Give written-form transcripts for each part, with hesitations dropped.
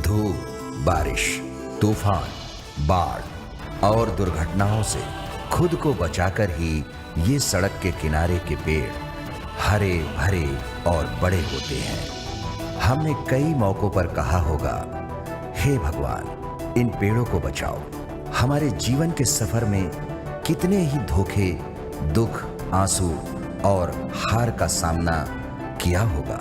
धूप, बारिश, तूफान, बाढ़ और दुर्घटनाओं से खुद को बचाकर ही ये सड़क के किनारे के पेड़ हरे भरे और बड़े होते हैं। हमने कई मौकों पर कहा होगा, हे भगवान इन पेड़ों को बचाओ। हमारे जीवन के सफर में कितने ही धोखे, दुख, आंसू और हार का सामना किया होगा,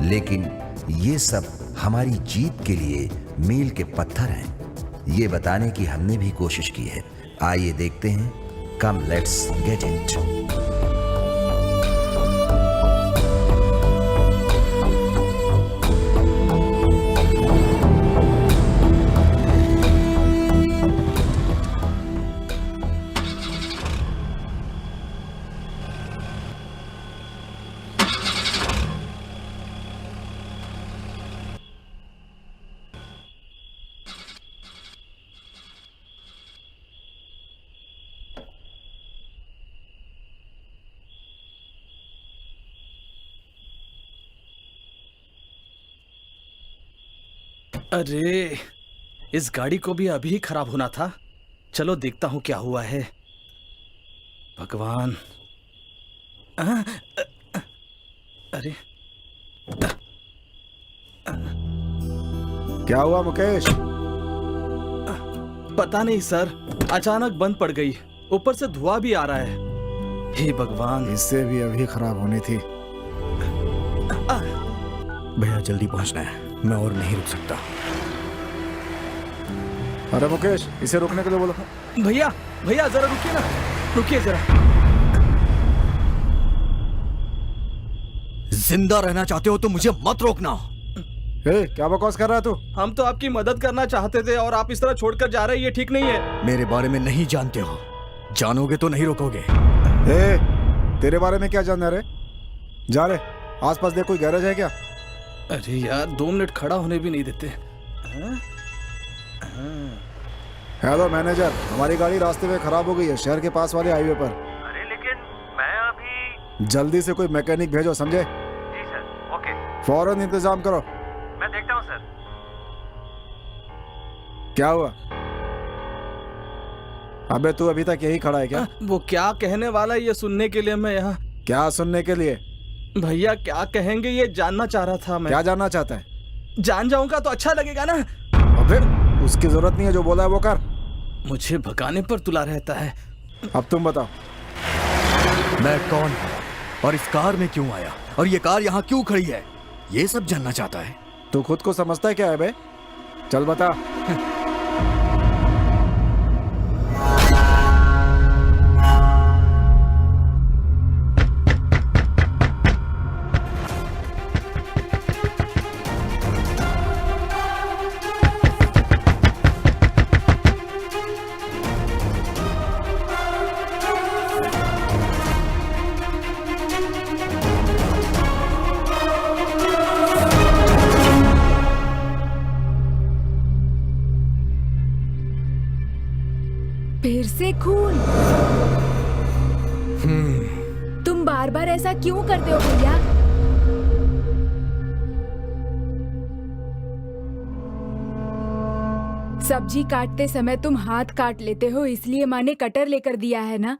लेकिन ये सब हमारी जीत के लिए मील के पत्थर हैं। ये बताने की हमने भी कोशिश की है। आइए देखते हैं, कम लेट्स गेट इनटू। अरे, इस गाड़ी को भी अभी खराब होना था। चलो देखता हूं क्या हुआ है। भगवान। अरे, क्या हुआ मुकेश? पता नहीं सर, अचानक बंद पड़ गई। ऊपर से धुआं भी आ रहा है। हे भगवान। इससे भी अभी खराब होनी थी। भैया जल्दी पहुंचना है, मैं और नहीं रुक सकता। अरे मुकेश, इसे रुकने के लिए बोलो। भैया भैया जरा रुकिए ना, रुकिए जरा। जिंदा रहना चाहते हो तो मुझे मत रोकना। क्या बकवास कर रहा है तू? हम तो आपकी मदद करना चाहते थे और आप इस तरह छोड़कर जा रहे हैं, ये ठीक नहीं है। मेरे बारे में नहीं जानते हो, जानोगे तो नहीं रोकोगे। तेरे बारे में क्या जानना रे? जा रे, आसपास देख, कोई गैरेज है क्या? अरे यार, 2 मिनट खड़ा होने भी नहीं देते। हेलो मैनेजर, हमारी गाड़ी रास्ते में खराब हो गई है, शहर के पास वाले हाईवे पर। अरे लेकिन मैं अभी। जल्दी से कोई मैकेनिक भेजो, समझे? जी सर, ओके। फौरन इंतजाम करो। मैं देखता हूँ सर। क्या हुआ? अबे तू अभी तक यही खड़ा है क्या? वो क्या कहने वाला है ये सुनने के लिए मैं यहाँ। क्या सुनने के लिए? भैया क्या कहेंगे ये जानना चाह रहा था मैं। क्या जानना चाहता है? जान जाऊंगा तो अच्छा लगेगा ना। अबे उसकी जरूरत नहीं है, जो बोला है वो कर। मुझे भगाने पर तुला रहता है। अब तुम बताओ। मैं कौन हूँ और इस कार में क्यों आया और ये कार यहाँ क्यों खड़ी है, ये सब जानना चाहता है। तू खुद को समझता है क्या है बे? चल बता। फिर से खून। तुम बार बार ऐसा क्यों करते हो भैया? सब्जी काटते समय तुम हाथ काट लेते हो, इसलिए माँ ने कटर लेकर दिया है ना?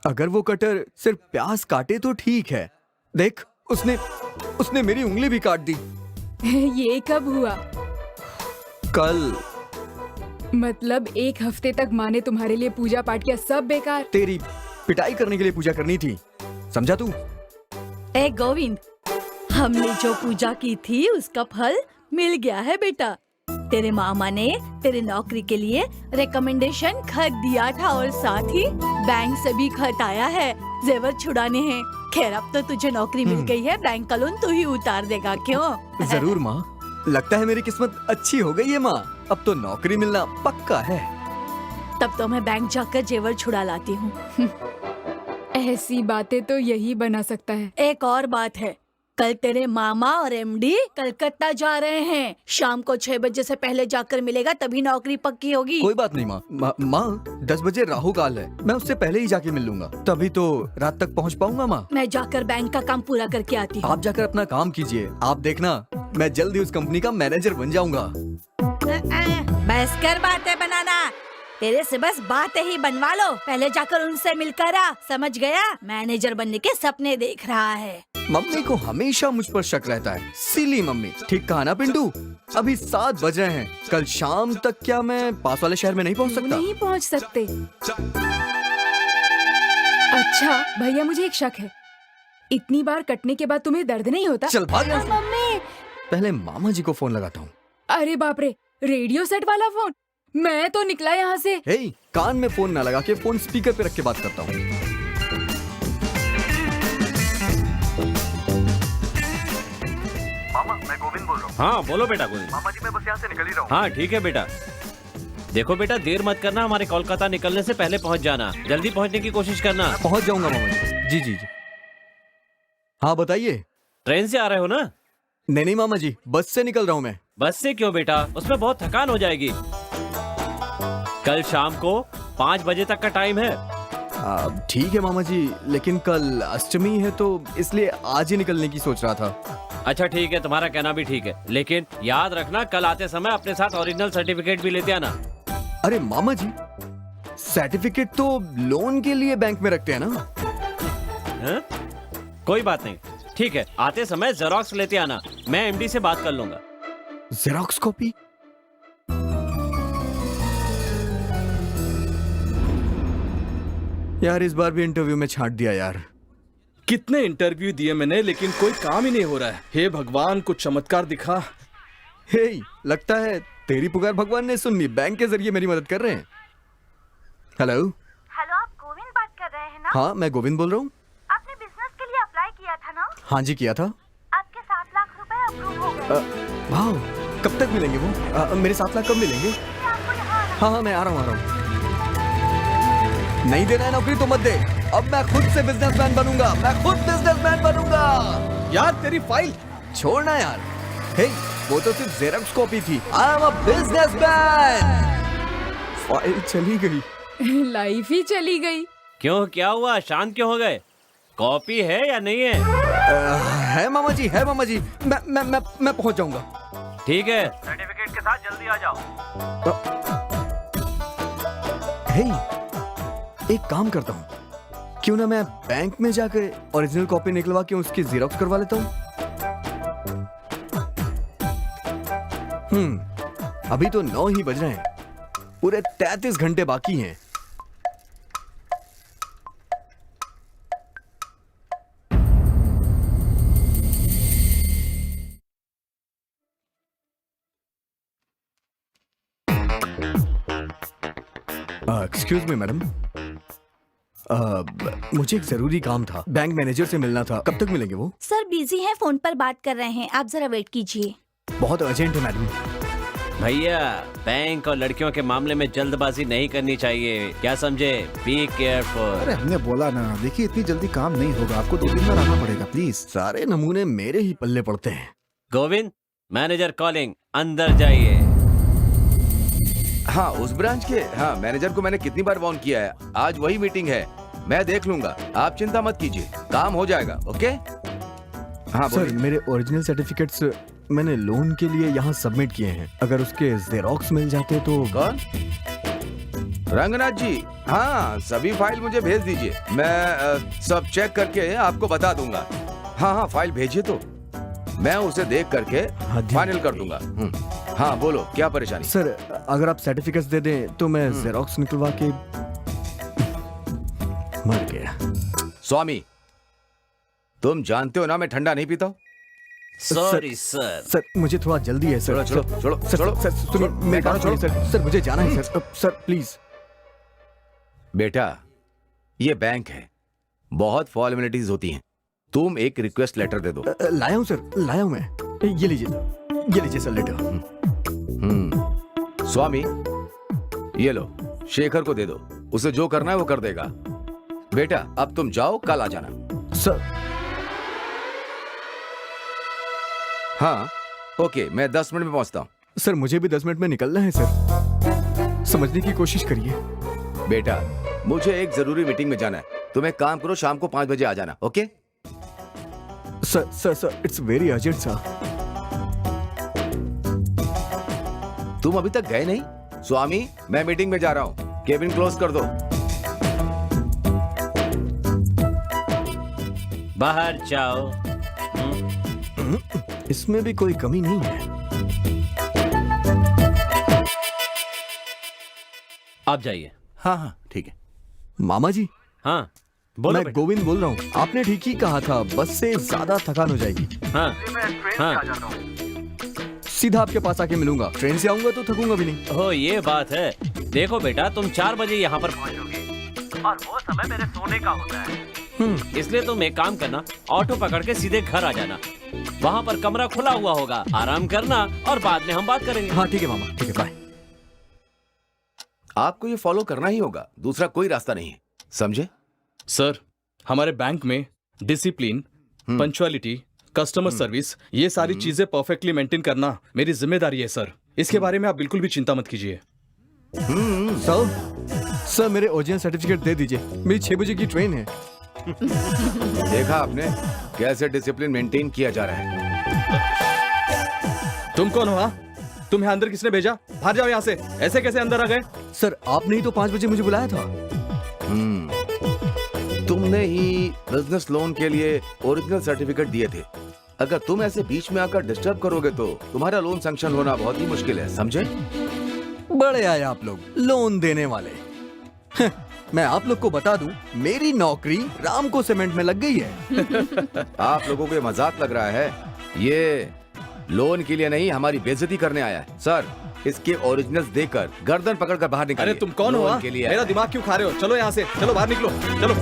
अगर वो कटर सिर्फ प्याज काटे तो ठीक है। देख, उसने मेरी उंगली भी काट दी। ये कब हुआ? कल। मतलब 1 हफ्ते तक माँ ने तुम्हारे लिए पूजा पाठ किया, सब बेकार। तेरी पिटाई करने के लिए पूजा करनी थी, समझा तू? ए गोविंद, हमने जो पूजा की थी उसका फल मिल गया है बेटा। तेरे मामा ने तेरे नौकरी के लिए रिकमेंडेशन खत दिया था और साथ ही बैंक से भी खत आया है, जेवर छुड़ाने हैं। खैर अब तो तुझे नौकरी मिल गई है, बैंक का लोन तू ही उतार देगा, क्यों? जरूर माँ, लगता है मेरी किस्मत अच्छी हो गई है माँ। अब तो नौकरी मिलना पक्का है। तब तो मैं बैंक जाकर जेवर छुड़ा लाती हूँ। ऐसी बातें तो यही बना सकता है। एक और बात है, कल तेरे मामा और एमडी कलकत्ता जा रहे हैं। शाम को 6 बजे से पहले जाकर मिलेगा, तभी नौकरी पक्की होगी। कोई बात नहीं माँ 10 बजे राहु काल है, मैं उससे पहले ही जाके मिल लूंगा, तभी तो रात तक पहुँच पाऊंगा माँ। मैं जाकर बैंक का काम पूरा करके आती हूँ। आप जाकर अपना काम कीजिए, आप देखना मैं जल्दी उस कंपनी का मैनेजर बन जाऊंगा। बस कर बातें बनाना, तेरे से बस बातें ही बनवा लो। पहले जाकर उनसे मिलकर आ, समझ गया? मैनेजर बनने के सपने देख रहा है। मम्मी को हमेशा मुझ पर शक रहता है, सिली मम्मी। ठीक कहा ना पिंटू? अभी 7 बज रहे हैं, कल शाम तक क्या मैं पास वाले शहर में नहीं पहुंच सकता? नहीं पहुंच सकते। अच्छा भैया, मुझे एक शक है, इतनी बार कटने के बाद तुम्हें दर्द नहीं होता? चल भाग यहाँ से। मम्मी, पहले मामा जी को फोन लगाता हूँ। अरे बाप रे, रेडियो सेट वाला फोन! मैं तो निकला यहाँ से। हे, कान में फोन ना लगा के फोन स्पीकर पे रख के बात करता हूँ। मामा, मैं गोविंद बोल रहा हूँ। हाँ बोलो बेटा गोविंद। मामा जी, मैं बस यहाँ से निकल ही रहा हूँ। हाँ ठीक है बेटा। देखो बेटा, देर मत करना, हमारे कोलकाता निकलने से पहले पहुँच जाना, जल्दी पहुँचने की कोशिश करना। पहुँच जाऊंगा मामा जी। जी। हाँ बताइए। ट्रेन से आ रहे हो ना? नहीं मामा जी, बस से निकल रहा हूँ मैं। बस से क्यों बेटा, उसमें बहुत थकान हो जाएगी। कल शाम को 5 बजे तक का टाइम है। ठीक है मामा जी, लेकिन कल अष्टमी है तो इसलिए आज ही निकलने की सोच रहा था। अच्छा ठीक है, तुम्हारा कहना भी ठीक है, लेकिन याद रखना कल आते समय अपने साथ ओरिजिनल सर्टिफिकेट भी लेते आना। अरे मामा जी, सर्टिफिकेट तो लोन के लिए बैंक में रखते हैं ना? है? कोई बात नहीं, ठीक है, आते समय जेरोक्स लेते आना, मैं एमडी से बात कर लूंगा। Xerox copy? यार इस बार भी इंटरव्यू में छांट दिया यार। कितने इंटरव्यू दिए मैंने, लेकिन कोई काम ही नहीं हो रहा है। हे भगवान, कुछ चमत्कार दिखा। हे, लगता है तेरी पुकार भगवान ने सुन ली, बैंक के जरिए मेरी मदद कर रहे हैं। हेलो। हेलो, आप गोविंद बात कर रहे हैं ना? हाँ मैं गोविंद बोल रहा हूँ। आपने बिजनेस के लिए अप्लाई किया था ना? हाँ जी किया था। आपके 7 लाख रुपए अप्रूव हो गए। वाह, कब तक मिलेंगे वो? मेरे 7 लाख कब मिलेंगे? आपको यहाँ हाँ मैं आ रहा हूँ। नहीं देना है नौकरी तो मत दे, अब मैं खुद से बिजनेसमैन बनूंगा, मैं खुद बिजनेसमैन बनूंगा। यार तेरी फाइल छोड़ना यार। हे, वो तो सिर्फ जेरोक्स कॉपी थी। I am a businessman. File चली गई। लाइफ ही चली गई। क्यों, क्या हुआ, शांत क्यों हो गए? कॉपी है या नहीं है? है मामा जी, है मामा जी, मैं पहुंच जाऊंगा। ठीक है, सर्टिफिकेट के साथ जल्दी आ जाओ। हे, एक काम करता हूँ, क्यों ना मैं बैंक में जाकर ओरिजिनल कॉपी निकलवा के उसकी जेरोक्स करवा लेता हूँ। अभी तो 9 ही बज रहे हैं, पूरे 33 घंटे बाकी हैं। एक्सक्यूज मी मैडम, मुझे एक जरूरी काम था, बैंक मैनेजर से मिलना था, कब तक मिलेंगे वो? सर बिजी हैं, फोन पर बात कर रहे हैं, आप जरा वेट कीजिए। बहुत अर्जेंट है मैडम। भैया बैंक और लड़कियों के मामले में जल्दबाजी नहीं करनी चाहिए, क्या समझे? Be careful. अरे हमने बोला ना, देखिए इतनी जल्दी काम नहीं होगा, आपको 2 दिन में आना पड़ेगा प्लीज। सारे नमूने मेरे ही पल्ले पड़ते हैं। गोविंद, मैनेजर कॉलिंग, अंदर जाइए। हाँ उस ब्रांच के, हाँ मैनेजर को मैंने कितनी बार वार्न किया है, आज वही मीटिंग है, मैं देख लूंगा, आप चिंता मत कीजिए, काम हो जाएगा। ओके? हाँ सर मेरे ओरिजिनल सर्टिफिकेट्स मैंने लोन के लिए यहाँ सबमिट किए हैं, अगर उसके जेरोक्स मिल जाते तो। कौन? रंगनाथ जी? हाँ सभी फाइल मुझे भेज दीजिए, मैं सब चेक करके आपको बता दूंगा। हाँ हाँ फाइल भेजिए तो मैं उसे देख करके फाइनल कर दूंगा। हाँ बोलो, क्या परेशानी? सर अगर आप सर्टिफिकेट्स दे दें तो मैं जेरोक्स निकलवा के मर गया। स्वामी, तुम जानते हो ना मैं ठंडा नहीं पीता हूँ। Sorry sir. सर मुझे थोड़ा जल्दी है सर। छोड़ो छोड़ो सर, छोड़ो सर सुनिए मेरी बात सुनिए सर। सर मुझे जाना है सर। Sir please. बेटा ये बैंक है, बहुत फॉर्मेलिटीज होती हैं, तुम एक रिक्वेस्ट लेटर दे दो। लाया हूँ सर, लाया हूँ मैं। ये लीजिए सर लेटर। स्वामी ये लो, शेखर को दे दो, उसे जो करना है वो कर देगा। बेटा अब तुम जाओ, कल आ जाना। सर हाँ ओके, मैं 10 मिनट में पहुंचता हूँ। सर मुझे भी 10 मिनट में निकलना है सर, समझने की कोशिश करिए। बेटा मुझे एक जरूरी मीटिंग में जाना है, तुम एक काम करो, शाम को 5 बजे आ जाना। Okay sir sir sir it's very urgent sir. तुम अभी तक गए नहीं? स्वामी मैं मीटिंग में जा रहा हूँ, केबिन क्लोज कर दो। बाहर जाओ। इसमें भी कोई कमी नहीं है। आप जाइए। हाँ हाँ ठीक है। मामा जी हाँ बोलो मैं बेटा। गोविंद बोल रहा हूँ। आपने ठीक ही कहा था, बस से ज्यादा थकान हो जाएगी। हाँ मैं ट्रेन से हाँ। आ जाता हूँ। सीधा आपके पास आके मिलूंगा, ट्रेन से आऊंगा तो थकूंगा भी नहीं। हो ये बात है। देखो बेटा तुम 4 बजे यहाँ पर पहुंचोगे और वो समय मेरे सोने का होता है। इसलिए तुम एक काम करना, ऑटो पकड़ के सीधे घर आ जाना। वहाँ पर कमरा खुला हुआ होगा, आराम करना और बाद में हम बात करेंगे। हाँ ठीक है मामा, ठीक है बाय। आपको ये फॉलो करना ही होगा, दूसरा कोई रास्ता नहीं है, समझे? सर हमारे बैंक में डिसिप्लिन, पंक्चुअलिटी, कस्टमर सर्विस, ये सारी चीजें परफेक्टली मेंटेन करना मेरी जिम्मेदारी है सर। इसके बारे में आप बिल्कुल भी चिंता मत कीजिए। सर मेरे ओरिजिनल सर्टिफिकेट दे दीजिए, मेरी 6 बजे की ट्रेन है। देखा आपने कैसे डिसिप्लिन मेंटेन किया जा रहा है। तुम कौन हो? हाँ? तुम्हें अंदर किसने भेजा? बाहर जाओ यहाँ से। ऐसे कैसे अंदर आ गए? सर आपने ही तो 5 बजे मुझे बुलाया था। तुमने ही बिजनेस लोन के लिए ओरिजिनल सर्टिफिकेट दिए थे। अगर तुम ऐसे बीच में आकर डिस्टर्ब करोगे तो तुम्हारा लोन सैंक्शन होना बहुत ही मुश्किल है, समझे? बड़े आए आप लोग लोन देने वाले। मैं आप लोग को बता दूं, मेरी नौकरी रामको सीमेंट में लग गई है। आप लोगों को ये मजाक लग रहा है? ये लोन के लिए नहीं, हमारी बेइज्जती करने आया है। सर इसके ओरिजिनल्स देकर गर्दन पकड़कर बाहर निकालिए। अरे तुम कौन हो? लोन हाँ? के लिए मेरा दिमाग क्यों खा रहे हो? चलो यहाँ से, चलो बाहर निकलो, चलो।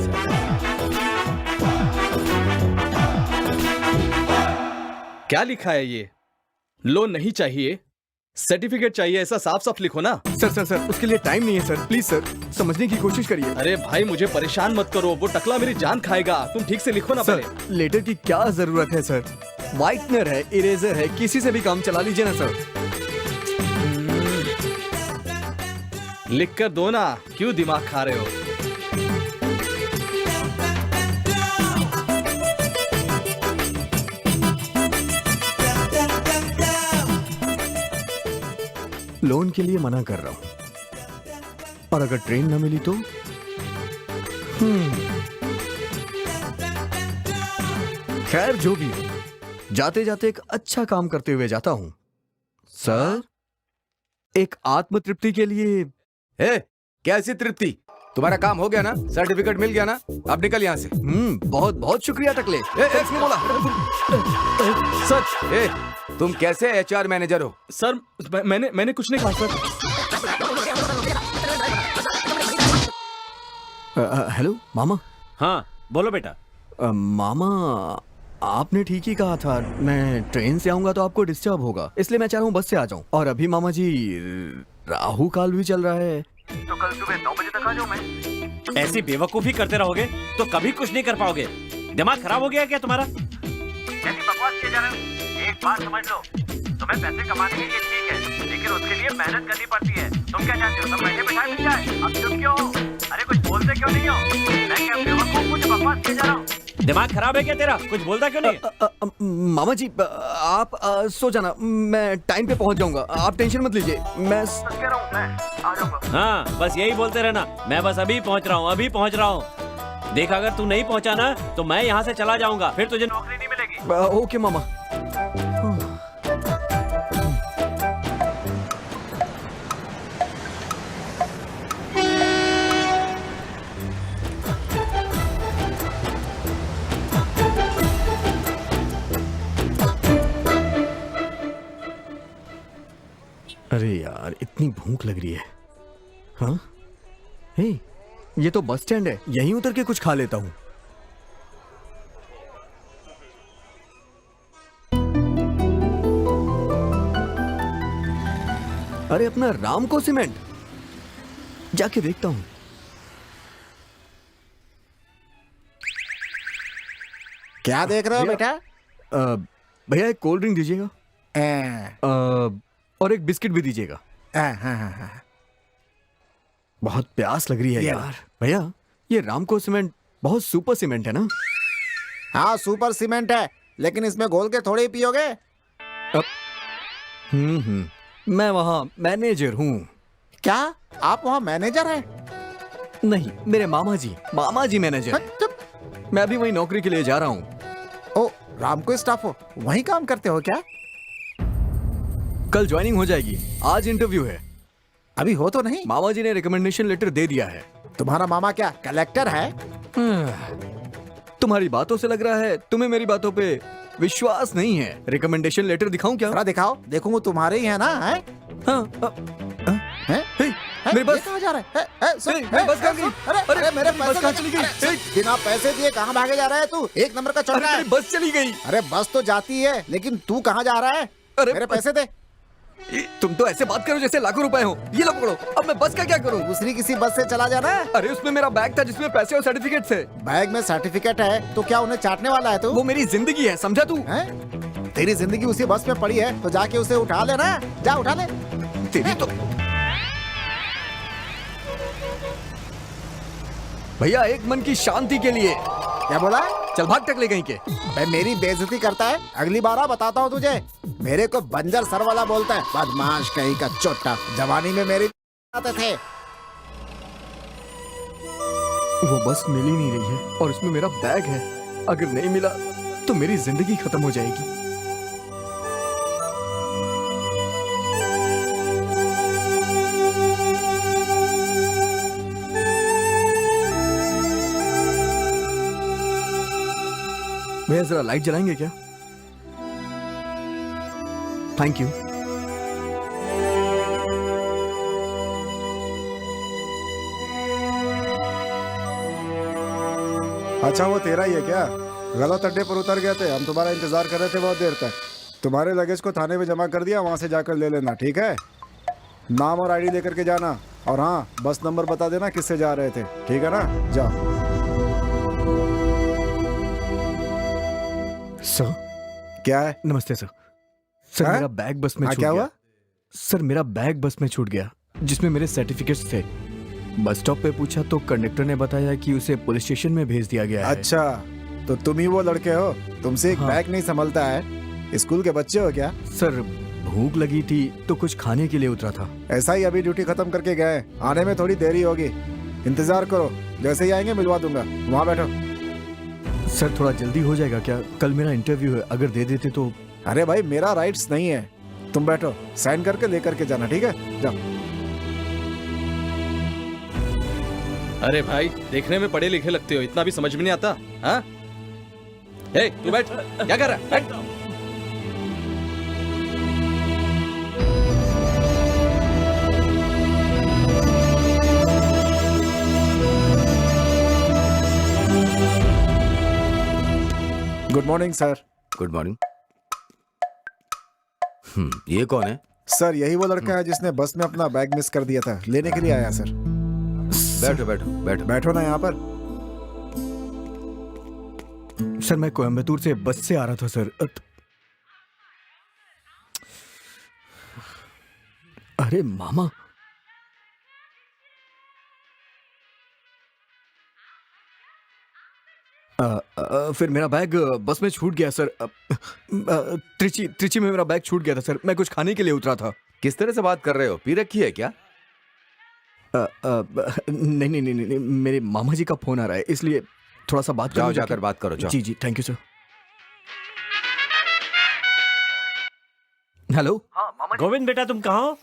क्या लिखा है ये? लोन नहीं चाहिए, सर्टिफिकेट चाहिए, ऐसा साफ साफ लिखो ना। सर उसके लिए टाइम नहीं है सर, प्लीज सर समझने की कोशिश करिए। अरे भाई मुझे परेशान मत करो, वो टकला मेरी जान खाएगा। तुम ठीक से लिखो ना सर पहले। लेटर की क्या जरूरत है सर? व्हाइटनर है, इरेजर है, किसी से भी काम चला लीजिए ना सर। लिख कर दो ना, क्यों दिमाग खा रहे हो? लोन के लिए मना कर रहा हूं, और अगर ट्रेन न मिली तो खैर जो भी हो, जाते जाते एक अच्छा काम करते हुए जाता हूं। सर एक आत्म तृप्ति के लिए। कैसी तृप्ति? तुम्हारा काम हो गया ना, सर्टिफिकेट मिल गया ना, अब निकल यहाँ से। बहुत बहुत शुक्रिया टकले। किसने बोला? सर तुम कैसे HR मैनेजर हो? सर मैंने कुछ नहीं कहा सर। हेलो मामा। हाँ बोलो बेटा। मामा आपने ठीक ही कहा था, मैं ट्रेन से आऊंगा तो आपको डिस्टर्ब होगा, इसलिए मैं चाह रहा हूँ बस से आ जाऊं। और अभी मामा जी राहु काल भी चल रहा है। तो कल सुबह 9 बजे तक आ जाऊँ मैं। ऐसी बेवकूफी करते रहोगे तो कभी कुछ नहीं कर पाओगे। दिमाग खराब हो गया क्या तुम्हारा? कैसी बकवास किए जा रहे हो? एक बात समझ लो, तुम्हें पैसे कमाने के लिए ठीक है, लेकिन उसके लिए मेहनत करनी पड़ती है। तुम क्या चाहते हो सब बैठे बिठाए मिल जाए? अब तुम क्यों हो? अरे कुछ बोलते क्यों नहीं हो? मैं क्या बेवकूफ कुछ बकवास किए जा रहा हूँ? दिमाग खराब है क्या तेरा? कुछ बोलता क्यों नहीं? मामा जी आप सो जाना, मैं टाइम पे पहुंच जाऊंगा, आप टेंशन मत लीजिए। मैं बस कह रहा हूँ, मैं आ जाऊंगा। हाँ बस यही बोलते रहना, मैं बस अभी पहुंच रहा हूँ, अभी पहुंच रहा हूँ। देख अगर तू नहीं पहुंचा ना तो मैं यहाँ से चला जाऊंगा, फिर तुझे नौकरी नहीं मिलेगी। ओके मामा। अरे यार इतनी भूख लग रही है। हाँ हे ये तो बस स्टैंड है, यहीं उतर के कुछ खा लेता हूँ। अरे अपना रामको सीमेंट, जाके देखता हूँ। क्या देख रहे हो बेटा? भैया एक कोल्ड ड्रिंक दीजिएगा हाँ और एक बिस्किट भी दीजिएगा। हाँ। बहुत प्यास लग रही है ये यार। भैया ये रामको सीमेंट बहुत सुपर सीमेंट है ना? हाँ सुपर सीमेंट है, लेकिन इसमें घोल के थोड़े ही पियोगे। मैं वहाँ मैनेजर हूँ। क्या आप वहाँ मैनेजर हैं? नहीं, मेरे मामा जी मैनेजर हैं। चुप। मैं अभी वही नौकरी के लिए जा रहा हूँ। ओ रामको स्टाफ हो, वहीं काम करते हो क्या? कल ज्वाइनिंग हो जाएगी, आज इंटरव्यू है। अभी हो तो नहीं? मामा जी ने रिकमेंडेशन लेटर दे दिया है। तुम्हारा मामा क्या कलेक्टर है? तुम्हारी बातों से लग रहा है तुम्हें मेरी बातों पे विश्वास नहीं है। रिकमेंडेशन लेटर दिखाऊं क्या? जरा दिखाओ, देखूंगा तुम्हारे ही है ना? है? हैं? हे? मेरी बस कहाँ जा रहा है? सुन, मेरी बस कहाँ गई? अरे मेरे बस पैसे कहाँ चली गई? अरे, बिना पैसे दिए कहाँ भागे जा रहा है तू? एक नंबर का चौका है। मेरी बस चली गई। अरे बस तो जाती है, लेकिन तू कहाँ जा रहा है? अरे मेरे पैसे दे। तुम तो ऐसे बात करो जैसे लाखों रुपए हो। ये लो पकड़ो। अब मैं बस का क्या करूं? दूसरी किसी बस से चला जाना। अरे उसमें मेरा बैग था जिसमें पैसे और सर्टिफिकेट थे। बैग में सर्टिफिकेट है तो क्या उन्हें चाटने वाला है तू? वो मेरी जिंदगी है, समझा तू? हैं? तेरी जिंदगी उसी बस में पड़ी है तो जाके उसे उठा लेना। जा उठा ले। तेरी तो भैया एक मन की शांति के लिए। क्या बोला? चल भाग टकले कहीं के। मैं मेरी बेइज्जती करता है? अगली बार आ बताता हूँ तुझे। मेरे को बंजर सर वाला बोलता है, बदमाश कहीं का चोटा। जवानी में मेरी आते थे। वो बस मिल ही नहीं रही है और उसमें मेरा बैग है। अगर नहीं मिला तो मेरी जिंदगी खत्म हो जाएगी। भैया जरा लाइट जलाएंगे क्या? Thank you. अच्छा वो तेरा ही है क्या? गलत अड्डे पर उतर गए थे, हम तुम्हारा इंतजार कर रहे थे बहुत देर तक। तुम्हारे लगेज को थाने में जमा कर दिया, वहाँ से जाकर ले लेना, ठीक है? नाम और आईडी लेकर के जाना, और हाँ बस नंबर बता देना किससे जा रहे थे, ठीक है ना? जाओ। सर क्या है? नमस्ते सर। सर हाँ? मेरा बैग बस में छूट क्या गया। हुआ? सर मेरा बैग बस में छूट गया जिसमें मेरे सर्टिफिकेट्स थे। बस स्टॉप पे पूछा तो कंडक्टर ने बताया कि उसे पुलिस स्टेशन में भेज दिया गया है। अच्छा तो तुम ही वो लड़के हो? तुमसे एक हाँ। बैग नहीं संभलता है? स्कूल के बच्चे हो क्या? सर भूख लगी थी तो कुछ खाने के लिए उतरा था। ऐसा ही अभी ड्यूटी खत्म करके गए, आने में थोड़ी देरी होगी। इंतजार करो, जैसे ही आएंगे मिलवा दूंगा। वहाँ बैठो। सर थोड़ा जल्दी हो जाएगा क्या? कल मेरा इंटरव्यू है, अगर दे देते तो। अरे भाई मेरा राइट्स नहीं है, तुम बैठो, साइन करके लेकर के जाना, ठीक है? जाओ। अरे भाई देखने में पढ़े लिखे लगते हो, इतना भी समझ में नहीं आता? हाँ? ए, तू बैठ, क्या कर रहा है? बैठ। Good morning sir. Good morning. ये कौन है? सर यही वो लड़का है जिसने बस में अपना बैग मिस कर दिया था, लेने के लिए आया सर। बैठो बैठो बैठो। बैठो ना यहाँ पर। सर मैं कोयम्बतूर से बस से आ रहा था सर। अरे मामा, फिर मेरा बैग बस में छूट गया सर। त्रिची में मेरा बैग छूट गया था सर। मैं कुछ खाने के लिए उतरा था। किस तरह से बात कर रहे हो? पी रखी है क्या? नहीं नहीं नहीं नहीं, मेरे मामा जी का फोन आ रहा है इसलिए थोड़ा सा बात जाओ जाकर बात करो। जाओ। जी जी thank you sir. Hello Govind बेटा तुम कहाँ हो?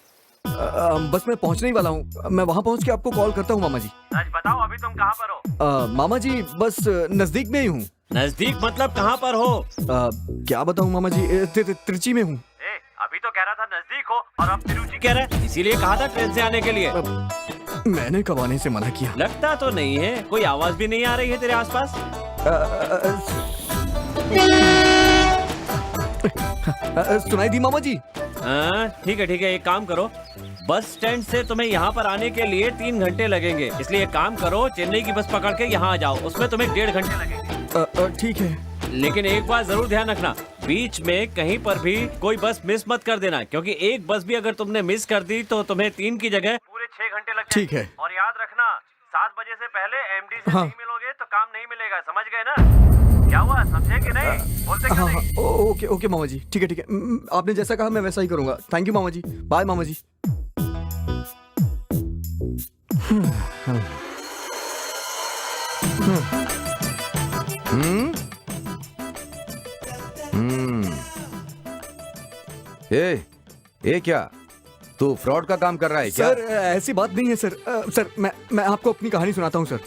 बस मैं पहुंचने ही वाला हूँ। मैं वहाँ पहुँच के आपको कॉल करता हूँ मामा जी। सच बताओ अभी तुम कहाँ पर हो? मामा जी बस नजदीक में ही हूँ। नजदीक मतलब कहाँ पर हो? क्या बताऊँ मामा जी, त्रिची में हूँ। अभी तो कह रहा था नजदीक हो और अब तिरुचि कह रहे इसीलिए कहा था ट्रेन से आने के लिए। मैंने कब आने से मना किया? लगता तो नहीं है, कोई आवाज भी नहीं आ रही है तेरे आसपास। सुनाई दी मामा जी? ठीक है एक काम करो, बस स्टैंड से तुम्हें यहाँ पर आने के लिए 3 घंटे लगेंगे, इसलिए एक काम करो चेन्नई की बस पकड़ के यहाँ आ जाओ, उसमें तुम्हें 1.5 घंटे लगेंगे। ठीक है। लेकिन एक बात जरूर ध्यान रखना, बीच में कहीं पर भी कोई बस मिस मत कर देना, क्योंकि एक बस भी अगर तुमने मिस कर दी तो तुम्हें 3 की जगह पूरे 6 घंटे लग ठीक है। और याद रखना 7 बजे से पहले एमडी से हाँ। नहीं मिलोगे तो काम नहीं मिलेगा, समझ गए ना? क्या हुआ, समझे कि नहीं? बोलते क्यों हाँ हाँ नहीं? ओके ओके मामा जी, ठीक है ठीक है। आपने जैसा कहा मैं वैसा ही करूंगा। थैंक यू मामा जी, बाय मामा जी। ये क्या तू फ्रॉड का काम कर रहा है क्या? सर ऐसी बात नहीं है सर। सर मैं आपको अपनी कहानी सुनाता हूँ सर।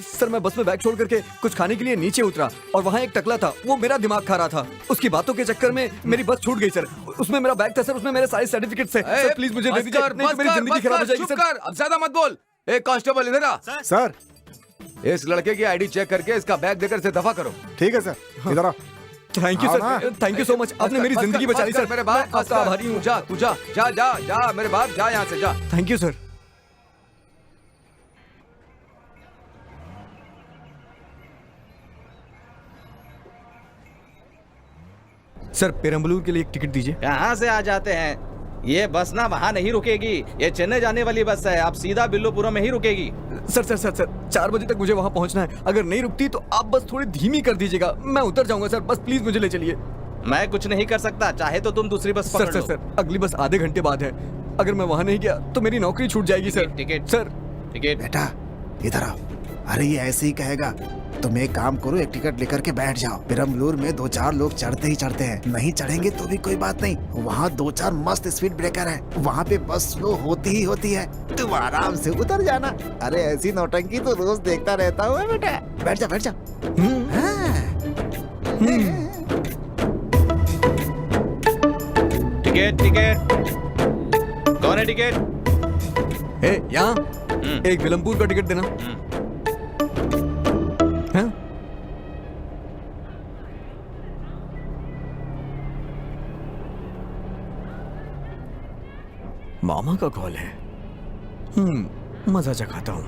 सर मैं बस में बैग छोड़ करके कुछ खाने के लिए नीचे उतरा और वहाँ एक टकला था, वो मेरा दिमाग खा रहा था। उसकी बातों के चक्कर में मेरी बस छूट गई सर। उसमें मेरा बैग था सर, उसमें मेरे सारे सर्टिफिकेट थे। सर प्लीज मुझे दे दीजिए, नहीं तो मेरी जिंदगी खराब हो जाएगी सर। अब ज्यादा मत बोल। एक कांस्टेबल इधर आ। सर इस लड़के की आईडी चेक करके इसका बैग देकर इसे दफा करो। ठीक है सर, इधर आओ। थैंक यू हाँ sir, thank you so much. आपने मेरी जिंदगी बचा ली सर। मेरे बाप मैं आपका आभारी हूँ। जा तू जा जा जा जा मेरे बाप, जा यहाँ से जा। Thank you sir. Sir Perambalur के लिए एक टिकट दीजिए। कहाँ से आ जाते हैं? ये बस ना वहाँ नहीं रुकेगी, ये चेन्नई जाने वाली बस है, आप सीधा बिल्लुपुरम में ही रुकेगी। सर 4 बजे तक मुझे वहाँ पहुँचना है। अगर नहीं रुकती तो आप बस थोड़ी धीमी कर दीजिएगा, मैं उतर जाऊंगा सर। बस प्लीज मुझे ले चलिए। मैं कुछ नहीं कर सकता, चाहे तो तुम दूसरी बस पकड़ लो। सर अगली बस आधे घंटे बाद है। अगर मैं वहाँ नहीं गया तो मेरी नौकरी छूट जाएगी सर। Ticket sir ticket. बेटा इधर आओ। अरे ये ऐसे ही कहेगा। तुम एक काम करो, एक टिकट लेकर के बैठ जाओ। पेरम्बलूर में 2-4 लोग चढ़ते ही चढ़ते हैं, नहीं चढ़ेंगे तो भी कोई बात नहीं। वहाँ 2-4 मस्त स्पीड ब्रेकर है, वहाँ पे बस स्लो होती ही होती है। तुम आराम से उतर जाना। अरे ऐसी नौटंकी तो रोज देखता रहता हूँ बेटा। बैठ जा बैठ जा। Ticket ticket. कौन है टिकट? यहाँ एक विलमपुर का टिकट देना। हाँ? मामा का कॉल है। मजा चखाता हूँ।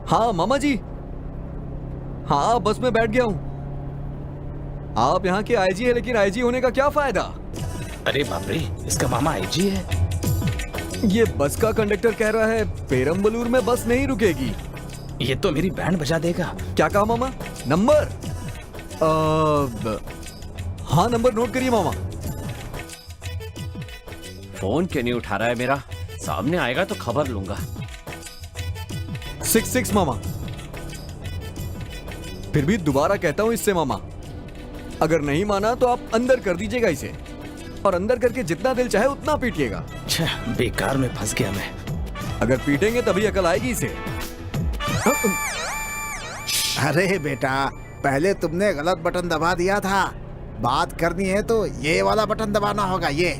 हाँ मामा जी, हाँ बस में बैठ गया हूँ। आप यहाँ के आईजी है, लेकिन आईजी होने का क्या फायदा? अरे बाप रे, इसका मामा आईजी है। ये बस का कंडक्टर कह रहा है पेरम्बलूर में बस नहीं रुकेगी। ये तो मेरी बैंड बजा देगा। क्या कहा मामा? नंबर? हाँ नंबर नोट करिए मामा। फोन क्यों नहीं उठा रहा है मेरा? सामने आएगा तो खबर लूंगा। 66 मामा। फिर भी दोबारा कहता हूं इससे मामा, अगर नहीं माना तो आप अंदर कर दीजिएगा इसे, और अंदर करके जितना दिल चाहे उतना पीटिएगा। बेकार में फंस गया मैं। अगर पीटेंगे तभी अकल आएगी इसे। अरे बेटा, पहले तुमने गलत बटन दबा दिया था। बात करनी है तो ये वाला बटन दबाना होगा। ये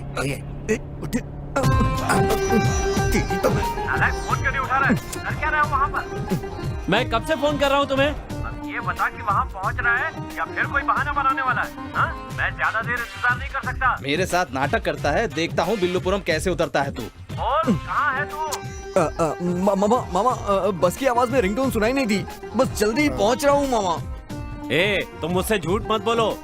नालायक, फोन क्यों नहीं उठा रहा है? कर क्या रहा है वहाँ पर? मैं कब से फोन कर रहा हूँ तुम्हें? अब ये बता कि वहाँ पहुँच रहा है या फिर कोई बहाना बनाने वाला है? हाँ? मैं ज्यादा देर इंतजार नहीं कर सकता। मेरे साथ नाटक करता है, देखता हूँ बिल्लुपुरम कैसे उतरता है तू। बोल, कहाँ है तू? मामा बस की आवाज में रिंगटोन सुनाई नहीं दी। बस जल्दी पहुंच रहा हूँ मामा। तुम मुझसे झूठ मत बोलो।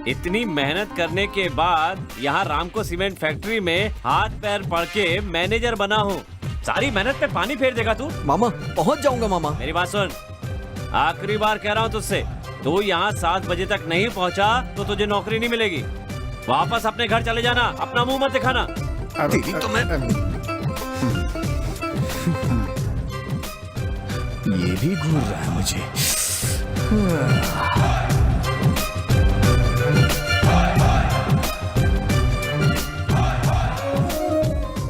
इतनी मेहनत करने के बाद यहाँ रामको सीमेंट फैक्ट्री में हाथ पैर पड़ के मैनेजर बना हूँ। सारी मेहनत पे पानी फेर देगा तू? मामा पहुंच जाऊंगा मामा। मेरी बात सुन, आखिरी बार कह रहा हूँ तुझसे, तू यहाँ 7 बजे तक नहीं पहुँचा तो तुझे नौकरी नहीं मिलेगी। वापस अपने घर चले जाना, अपना मुंह मत दिखाना। तेरी तो मैं ये भी घूर रहा है मुझे।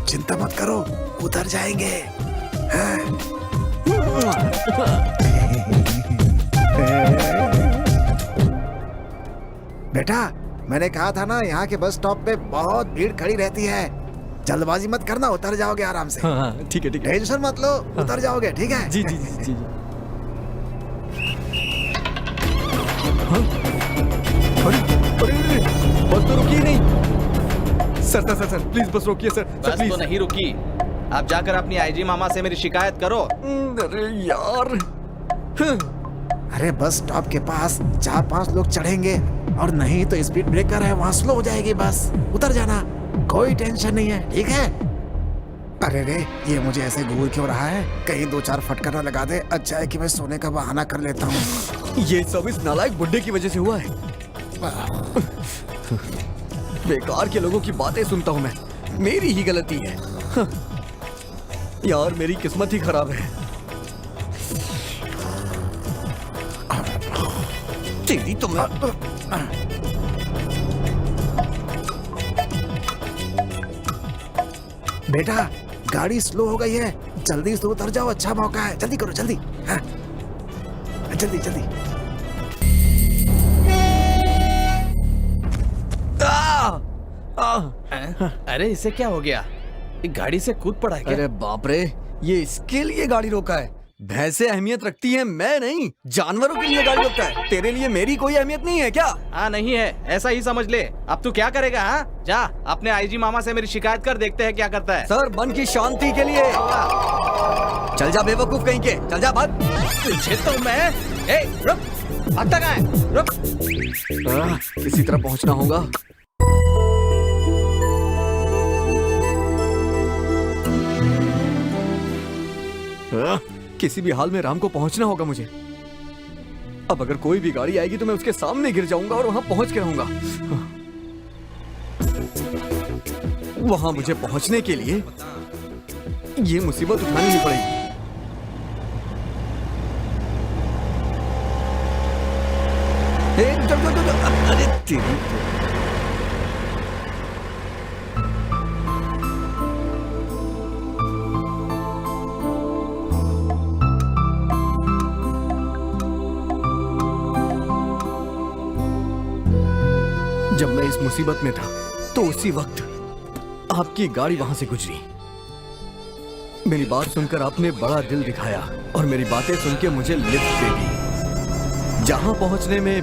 चिंता मत करो, उतर जाएंगे। बेटा, मैंने कहा था ना, यहाँ के बस स्टॉप पे बहुत भीड़ खड़ी रहती है। जल्दबाजी मत करना, उतर जाओगे आराम से। हाँ ठीक है ठीक है। टेंशन मत लो, उतर जाओगे, ठीक है? जी जी जी जी। हाँ? अरे अरे बस तो रुकी ही नहीं। सर प्लीज बस रोकिए सर। बस तो नहीं रुकी। आप जाकर अपनी आईजी मामा से मेरी शिकायत करो। अरे यार। अरे बस स्टॉप के पास 4-5 लोग चढ़ेंगे, और नहीं तो स्पीड ब्रेकर है, वहाँ स्लो हो जाएगी बस, उतर जाना, कोई टेंशन नहीं है, ठीक है? अरे रे, ये मुझे ऐसे घूर क्यों रहा है? कहीं 2-4 फटकार ना लगा दे। अच्छा है कि मैं सोने का बहाना कर लेता हूँ। ये सब इस नालायक बुड्ढे की वजह से हुआ है। बेकार के लोगों की बातें सुनता हूँ मैं, मेरी ही गलती है। यार मेरी किस्मत ही खराब है। तेरी तो मैं बेटा, गाड़ी स्लो हो गई है, जल्दी से उतर जाओ, अच्छा मौका है, जल्दी करो जल्दी। हाँ, जल्दी जल्दी। अरे इसे क्या हो गया? ये गाड़ी से कूद पड़ा है क्या? अरे बाप रे, ये इसके लिए गाड़ी रोका है। भैंसे अहमियत रखती हैं, मैं नहीं। जानवरों के लिए गाड़ी रोकता है, तेरे लिए मेरी कोई अहमियत नहीं है क्या? हाँ नहीं है, ऐसा ही समझ ले। अब तू क्या करेगा? हाँ जा अपने आईजी मामा से मेरी शिकायत कर, देखते हैं क्या करता है। सर मन की शांति के लिए। चल जा बेवकूफ कहीं के, चल जा भाग। तुझे तो मैं रुक, भागता कहाँ है? रुक। किसी तरह पहुंचना होगा। किसी भी हाल में राम को पहुंचना होगा मुझे। अब अगर कोई भी गाड़ी आएगी तो मैं उसके सामने गिर जाऊंगा और वहां पहुंच के रहूंगा। वहां मुझे पहुंचने के लिए ये मुसीबत उठानी ही पड़ेगी। अरे तेरी जब मैं इस मुसीबत में था तो उसी वक्त आपकी गाड़ी वहां से गुजरी। मेरी बात सुनकर आपने बड़ा दिल दिखाया और मेरी बातें सुन के मुझे लिफ्ट दे दी। जहां पहुंचने में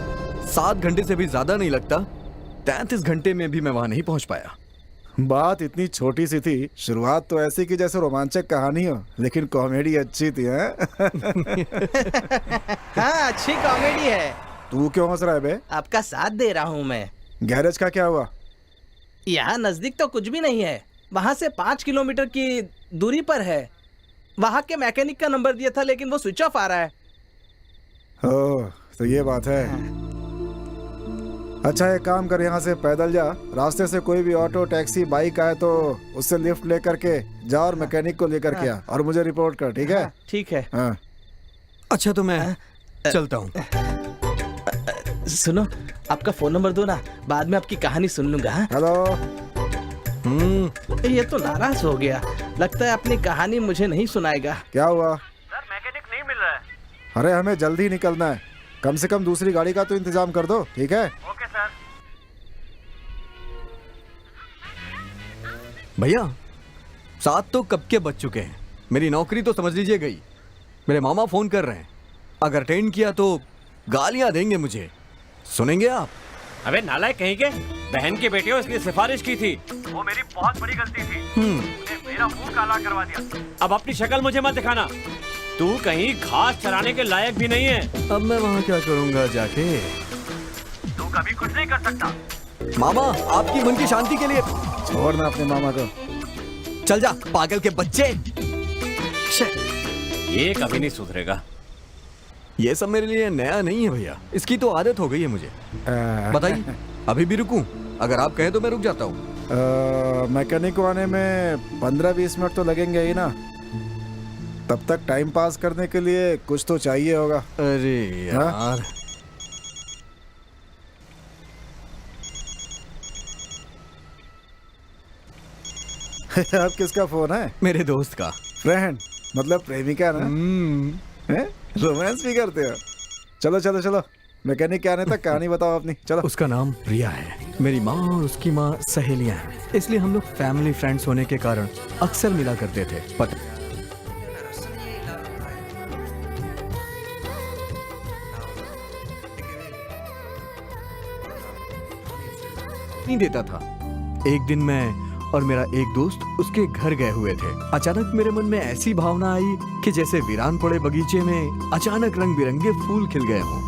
7 घंटे से भी ज्यादा नहीं लगता, 33 घंटे में भी मैं वहां नहीं पहुंच पाया। बात इतनी छोटी सी थी, शुरुआत तो ऐसी की जैसे रोमांचक कहानी हो, लेकिन कॉमेडी अच्छी थी। हाँ अच्छी कॉमेडी है। तू क्यों हंस रहा है बे? आपका साथ दे रहा हूँ मैं। गैरेज का क्या हुआ? यहाँ नजदीक तो कुछ भी नहीं है, वहाँ से 5 किलोमीटर की दूरी पर है। वहाँ के मैकेनिक का नंबर दिया था लेकिन वो स्विच ऑफ आ रहा है। ओह, तो ये बात है। अच्छा एक काम कर, यहाँ से पैदल जा, रास्ते से कोई भी ऑटो टैक्सी बाइक आए तो उससे लिफ्ट लेकर के जा और मैकेनिक को लेकर के आ और मुझे रिपोर्ट कर, ठीक है? ठीक है। हाँ। अच्छा तो मैं चलता हूँ। सुनो, आपका फोन नंबर दो ना, बाद में आपकी कहानी सुन लूंगा। हेलो। ये तो नाराज हो गया, लगता है अपनी कहानी मुझे नहीं सुनाएगा। क्या हुआ? सर मैकेनिक नहीं मिल रहा है। अरे हमें जल्दी निकलना है, कम से कम दूसरी गाड़ी का तो इंतजाम कर दो, ठीक है? Okay sir. भैया 7 तो कब के बज चुके हैं, मेरी नौकरी तो समझ लीजिए गई। मेरे मामा फोन कर रहे हैं, अगर अटेंड किया तो गालियां देंगे मुझे, सुनेंगे आप? अबे नालायक कहीं के, बहन के बेटे हो इसलिए सिफारिश की थी। वो मेरी बहुत बड़ी गलती थी, उसने मेरा मुंह काला करवा दिया। अब अपनी शक्ल मुझे मत दिखाना, तू कहीं घास चराने के लायक भी नहीं है। अब मैं वहाँ क्या करूँगा जाके? तू कभी कुछ नहीं कर सकता। मामा आपकी मन की शांति के लिए छोड़ना अपने मामा को। चल जा पागल के बच्चे। ये कभी नहीं सुधरेगा। ये सब मेरे लिए नया नहीं है भैया, इसकी तो आदत हो गई है मुझे। बताइए अभी भी रुकूं? अगर आप कहें तो मैं रुक जाता हूँ। मैकेनिक को आने में 15-20 मिनट तो लगेंगे ही ना, तब तक टाइम पास करने के लिए कुछ तो चाहिए होगा। अरे यार अब किसका फोन है? मेरे दोस्त का। फ्रेंड मतलब प्रेमिका ना? रोमांस भी करते हो? चलो चलो चलो, मैकेनिक के आने तक कहानी बताओ अपनी, चलो। उसका नाम प्रिया है, मेरी माँ और उसकी माँ सहेलियाँ हैं, इसलिए हम लोग फैमिली फ्रेंड्स होने के कारण अक्सर मिला करते थे। पता नहीं देता था। एक दिन मैं और मेरा एक दोस्त उसके घर गए हुए थे। अचानक मेरे मन में ऐसी भावना आई कि जैसे वीरान पड़े बगीचे में अचानक रंग बिरंगे फूल खिल गए हों।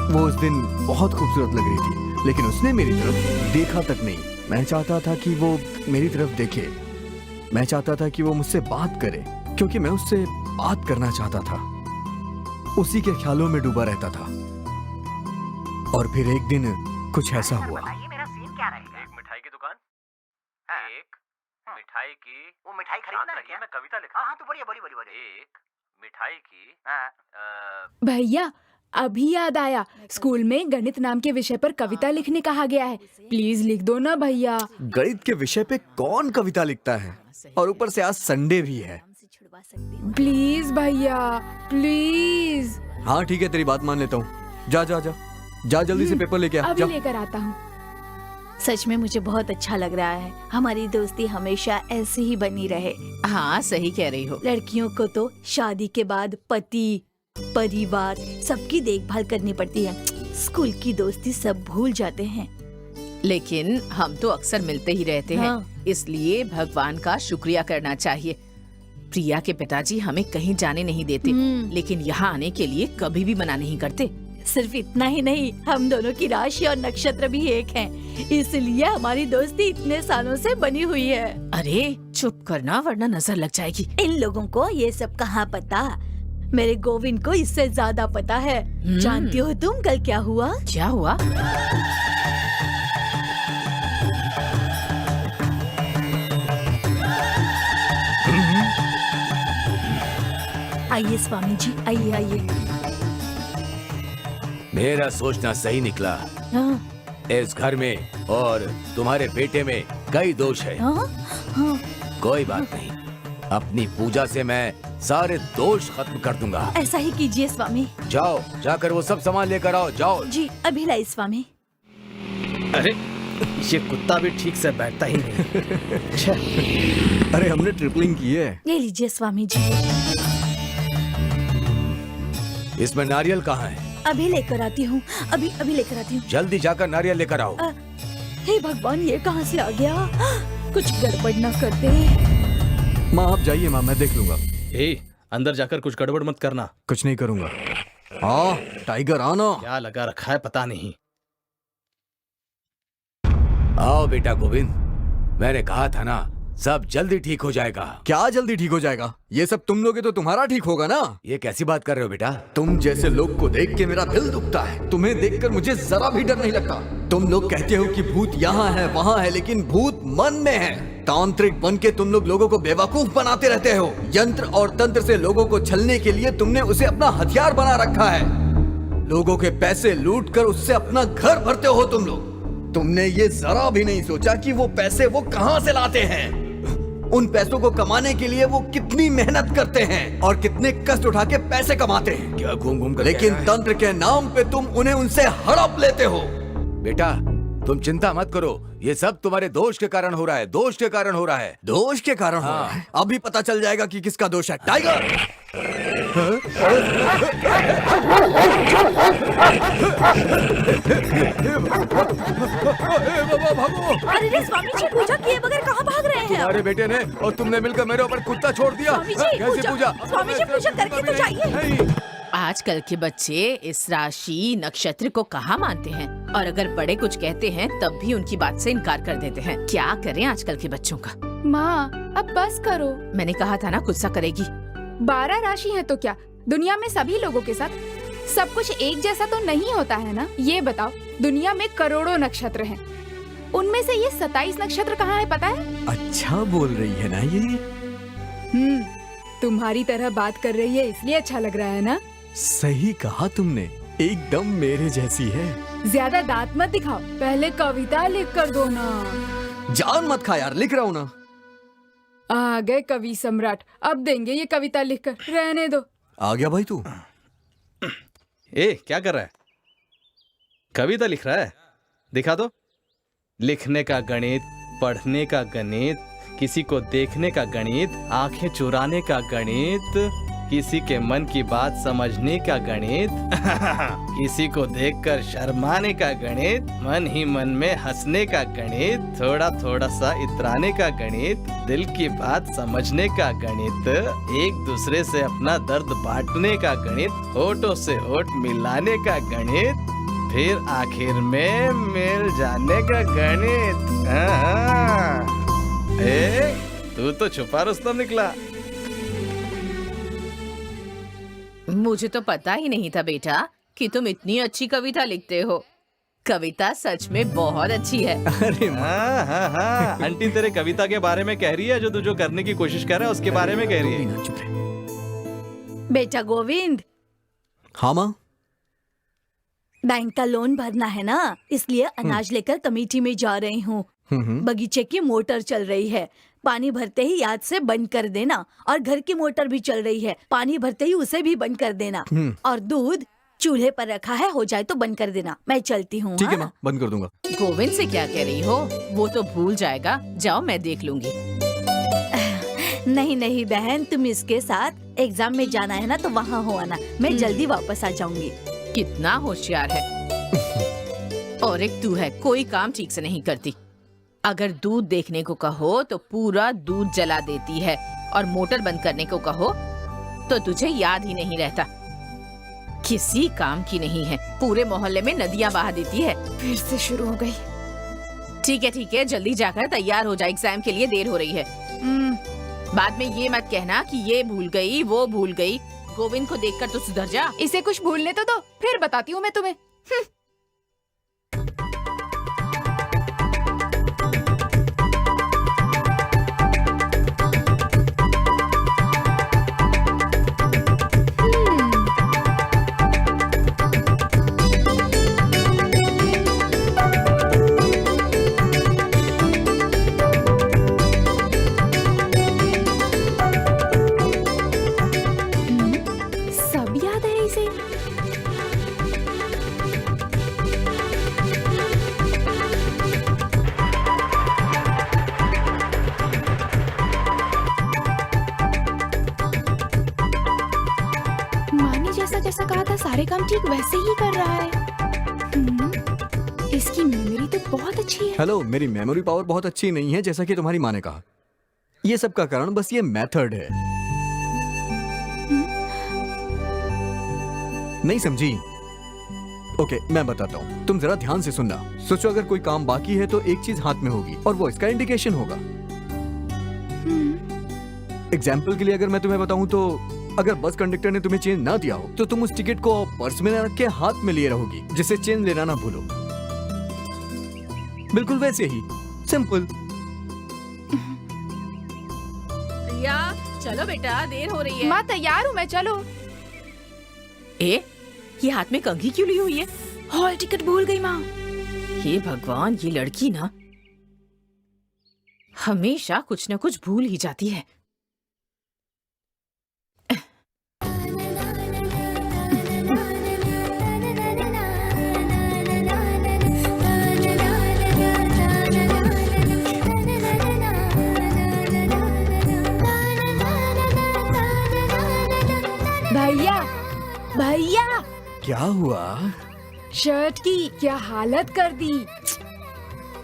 वो उस दिन बहुत खूबसूरत लग रही थी लेकिन उसने मेरी तरफ देखा तक नहीं। मैं चाहता था कि वो मेरी तरफ देखे, मैं चाहता था कि वो मुझसे बात करे, क्योंकि मैं उससे बात करना चाहता था। उसी के ख्यालों में डूबा रहता था। और फिर एक दिन कुछ ऐसा हुआ। मेरा सीन क्या रहेगा? एक मिठाई की दुकान, एक मिठाई की, वो मिठाई खरीदना है क्या? मैं कविता लिखा। हाँ तो बोलिए बोलिए बोलिए। एक मिठाई की, भैया अभी याद आया, स्कूल में गणित नाम के विषय पर कविता लिखने कहा गया है। प्लीज लिख दो ना भैया। गणित के विषय पे कौन कविता लिखता है? और ऊपर से आज संडे भी है। प्लीज भैया प्लीज। हाँ ठीक है, तेरी बात मान लेता हूँ। जा जा जा जा, जल्दी से पेपर लेके आ। अभी जा। लेकर आता हूँ। सच में मुझे बहुत अच्छा लग रहा है। हमारी दोस्ती हमेशा ऐसी ही बनी रहे। हाँ सही कह रही हो। लड़कियों को तो शादी के बाद पति, परिवार, सबकी देखभाल करनी पड़ती है। स्कूल की दोस्ती सब भूल जाते हैं। लेकिन हम तो अक्सर मिलते ही रहते हैं। इसलिए भगवान का शुक्रिया करना चाहिए। प्रिया के पिताजी हमें कहीं जाने नहीं देते, लेकिन यहाँ आने के लिए कभी भी मना नहीं करते। सिर्फ इतना ही नहीं, हम दोनों की राशि और नक्षत्र भी एक हैं। इसलिए हमारी दोस्ती इतने सालों से बनी हुई है। अरे चुप करना, वरना नजर लग जाएगी। इन लोगों को ये सब कहाँ पता? मेरे गोविंद को इससे ज्यादा पता है। जानती हो तुम कल क्या हुआ? क्या हुआ? आइए स्वामी जी, आइए आइए। मेरा सोचना सही निकला। इस घर में और तुम्हारे बेटे में कई दोष है। कोई बात नहीं, अपनी पूजा से मैं सारे दोष खत्म कर दूंगा। ऐसा ही कीजिए स्वामी। जाओ, जाकर वो सब सामान लेकर आओ। जाओ जी, अभी लाई स्वामी। अरे ये कुत्ता भी ठीक से बैठता ही नहीं। अरे हमने ट्रिपलिंग की है। ले लीजिए स्वामी जी। इसमें नारियल कहाँ है? अभी लेकर आती हूँ, अभी लेकर आती हूँ। जल्दी जाकर नारियल लेकर आओ। हे भगवान, ये कहाँ से आ गया? कुछ गड़बड़ न कर दे। माँ आप जाइए माँ, मैं देख लूंगा। अंदर जाकर कुछ गड़बड़ मत करना। कुछ नहीं करूंगा। टाइगर आना। क्या लगा रखा है पता नहीं। आओ बेटा गोविंद, मैंने कहा था ना, सब जल्दी ठीक हो जाएगा। क्या जल्दी ठीक हो जाएगा? ये सब तुम लोगे तो तुम्हारा ठीक होगा ना। ये कैसी बात कर रहे हो बेटा? तुम जैसे लोग को देख के मेरा दिल दुखता है। तुम्हें देखकर मुझे जरा भी डर नहीं लगता। तुम लोग कहते हो कि भूत यहाँ है वहाँ है, लेकिन भूत मन में है। तांत्रिक बन के तुम लोगों को बेवकूफ बनाते रहते हो। यंत्र और तंत्र से लोगों को छलने के लिए तुमने उसे अपना हथियार बना रखा है। लोगों के पैसे लूट कर उससे अपना घर भरते हो तुम लोग। तुमने ये जरा भी नहीं सोचा कि वो पैसे वो कहाँ से लाते हैं। उन पैसों को कमाने के लिए वो कितनी मेहनत करते हैं और कितने कष्ट उठा के पैसे कमाते हैं। क्या घूम घूम कर लेकिन तंत्र के नाम पे तुम उन्हें उनसे हड़प लेते हो। बेटा तुम चिंता मत करो, ये सब तुम्हारे दोष के कारण हो रहा है। दोष के कारण हो रहा है। दोष के कारण हो रहा है। अभी पता चल जाएगा कि किसका दोष है। टाइगर अरे स्वामी जी, पूजा किए बगैर कहाँ भाग रहे हैं? तुम्हारे बेटे ने और तुमने मिलकर मेरे ऊपर कुत्ता छोड़ दिया। स्वामी जी, कैसी पूजा? स्वामी जी, पूजा करके तो जाइए। आजकल के बच्चे इस राशि नक्षत्र को कहाँ मानते हैं, और अगर बड़े कुछ कहते हैं तब भी उनकी बात से इनकार कर देते हैं। क्या करें आजकल के बच्चों का? माँ अब बस करो। मैंने कहा था ना, गुस्सा करेगी। 12 राशि है तो क्या दुनिया में सभी लोगों के साथ सब कुछ एक जैसा तो नहीं होता है ना। ये बताओ, दुनिया में करोड़ों नक्षत्र हैं, उनमें से ये 27 नक्षत्र कहाँ है पता है? अच्छा बोल रही है ना ये। तुम्हारी तरह बात कर रही है इसलिए अच्छा लग रहा है ना। सही कहा तुमने, एकदम मेरे जैसी है। ज्यादा दांत मत दिखाओ, पहले कविता लिख कर दो ना। जान मत खा यार, लिख रहा हूँ ना। आ गए कवि सम्राट, अब देंगे ये कविता लिखकर, रहने दो। आ गया भाई तू। क्या कर रहा है? कविता लिख रहा है? दिखा दो। लिखने का गणित, पढ़ने का गणित, किसी को देखने का गणित, आंखें चुराने का गणित, किसी के मन की बात समझने का गणित, किसी को देखकर शर्माने का गणित, मन ही मन में हंसने का गणित, थोड़ा थोड़ा सा इतराने का गणित, दिल की बात समझने का गणित, एक दूसरे से अपना दर्द बांटने का गणित, होठों से होठ मिलाने का गणित, फिर आखिर में मिल जाने का गणित। हाँ। तू तो छुपा रुस्तम निकला। मुझे तो पता ही नहीं था बेटा कि तुम इतनी अच्छी कविता लिखते हो। कविता सच में बहुत अच्छी है। अरे हाँ हाँ हाँ, आंटी तेरे कविता के बारे में कह रही है, जो तू जो करने की कोशिश कर रहा है उसके बारे में कह रही है। चुप रहे। बेटा गोविंद, हाँ माँ। बैंक का लोन भरना है ना, इसलिए अनाज लेकर कमेटी में जा रही हूँ। बगीचे की मोटर चल रही है, पानी भरते ही याद से बंद कर देना। और घर की मोटर भी चल रही है, पानी भरते ही उसे भी बंद कर देना। और दूध चूल्हे पर रखा है, हो जाए तो बंद कर देना। मैं चलती हूँ। ठीक है माँ, बंद कर दूंगा। गोविंद से क्या कह रही हो? वो तो भूल जाएगा। जाओ, मैं देख लूंगी। नहीं नहीं बहन, तुम इसके साथ एग्जाम में जाना है ना, तो वहाँ हो आना। मैं जल्दी वापस आ जाऊंगी। कितना होशियार है। और एक तू है, कोई काम ठीक से नहीं करती। अगर दूध देखने को कहो तो पूरा दूध जला देती है, और मोटर बंद करने को कहो तो तुझे याद ही नहीं रहता। किसी काम की नहीं है, पूरे मोहल्ले में नदियां बहा देती है। फिर से शुरू हो गई। ठीक है, जल्दी जाकर तैयार हो जा, एग्जाम के लिए देर हो रही है। बाद में ये मत कहना कि ये भूल गई वो भूल गई। गोविंद को देखकर तो सुधर जा। इसे कुछ भूलने तो दो, फिर बताती हूँ मैं तुम्हें। सब याद है इसे। माँ ने जैसा जैसा कहा था सारे काम ठीक वैसे ही कर रहा है। इसकी मेमोरी तो बहुत अच्छी है। हेलो, मेरी मेमोरी पावर बहुत अच्छी नहीं है, जैसा कि तुम्हारी माँ ने कहा। ये सब का कारण बस ये मेथड है। नहीं समझी? ओके, मैं बताता हूँ, तुम जरा ध्यान से सुनना। सोचो, अगर कोई काम बाकी है तो एक चीज हाथ में होगी, और वो इसका इंडिकेशन होगा। एग्जाम्पल के लिए अगर मैं तुम्हें बताऊं तो अगर बस कंडक्टर ने तुम्हें चेंज ना दिया हो तो तुम उस टिकट को पर्स में न रख के हाथ में लिए रहोगी, जिससे चेंज लेना ना भूलो। बिल्कुल वैसे ही सिंपल। प्रिया, चलो बेटा, देर हो रही है। माँ तैयार हूँ मैं, चलो। ये हाथ में कंघी क्यों ली हुई है? हॉल टिकट भूल गई माँ। हे भगवान, ये लड़की ना हमेशा कुछ न कुछ भूल ही जाती है। भैया भैया, क्या हुआ? शर्ट की क्या हालत कर दी।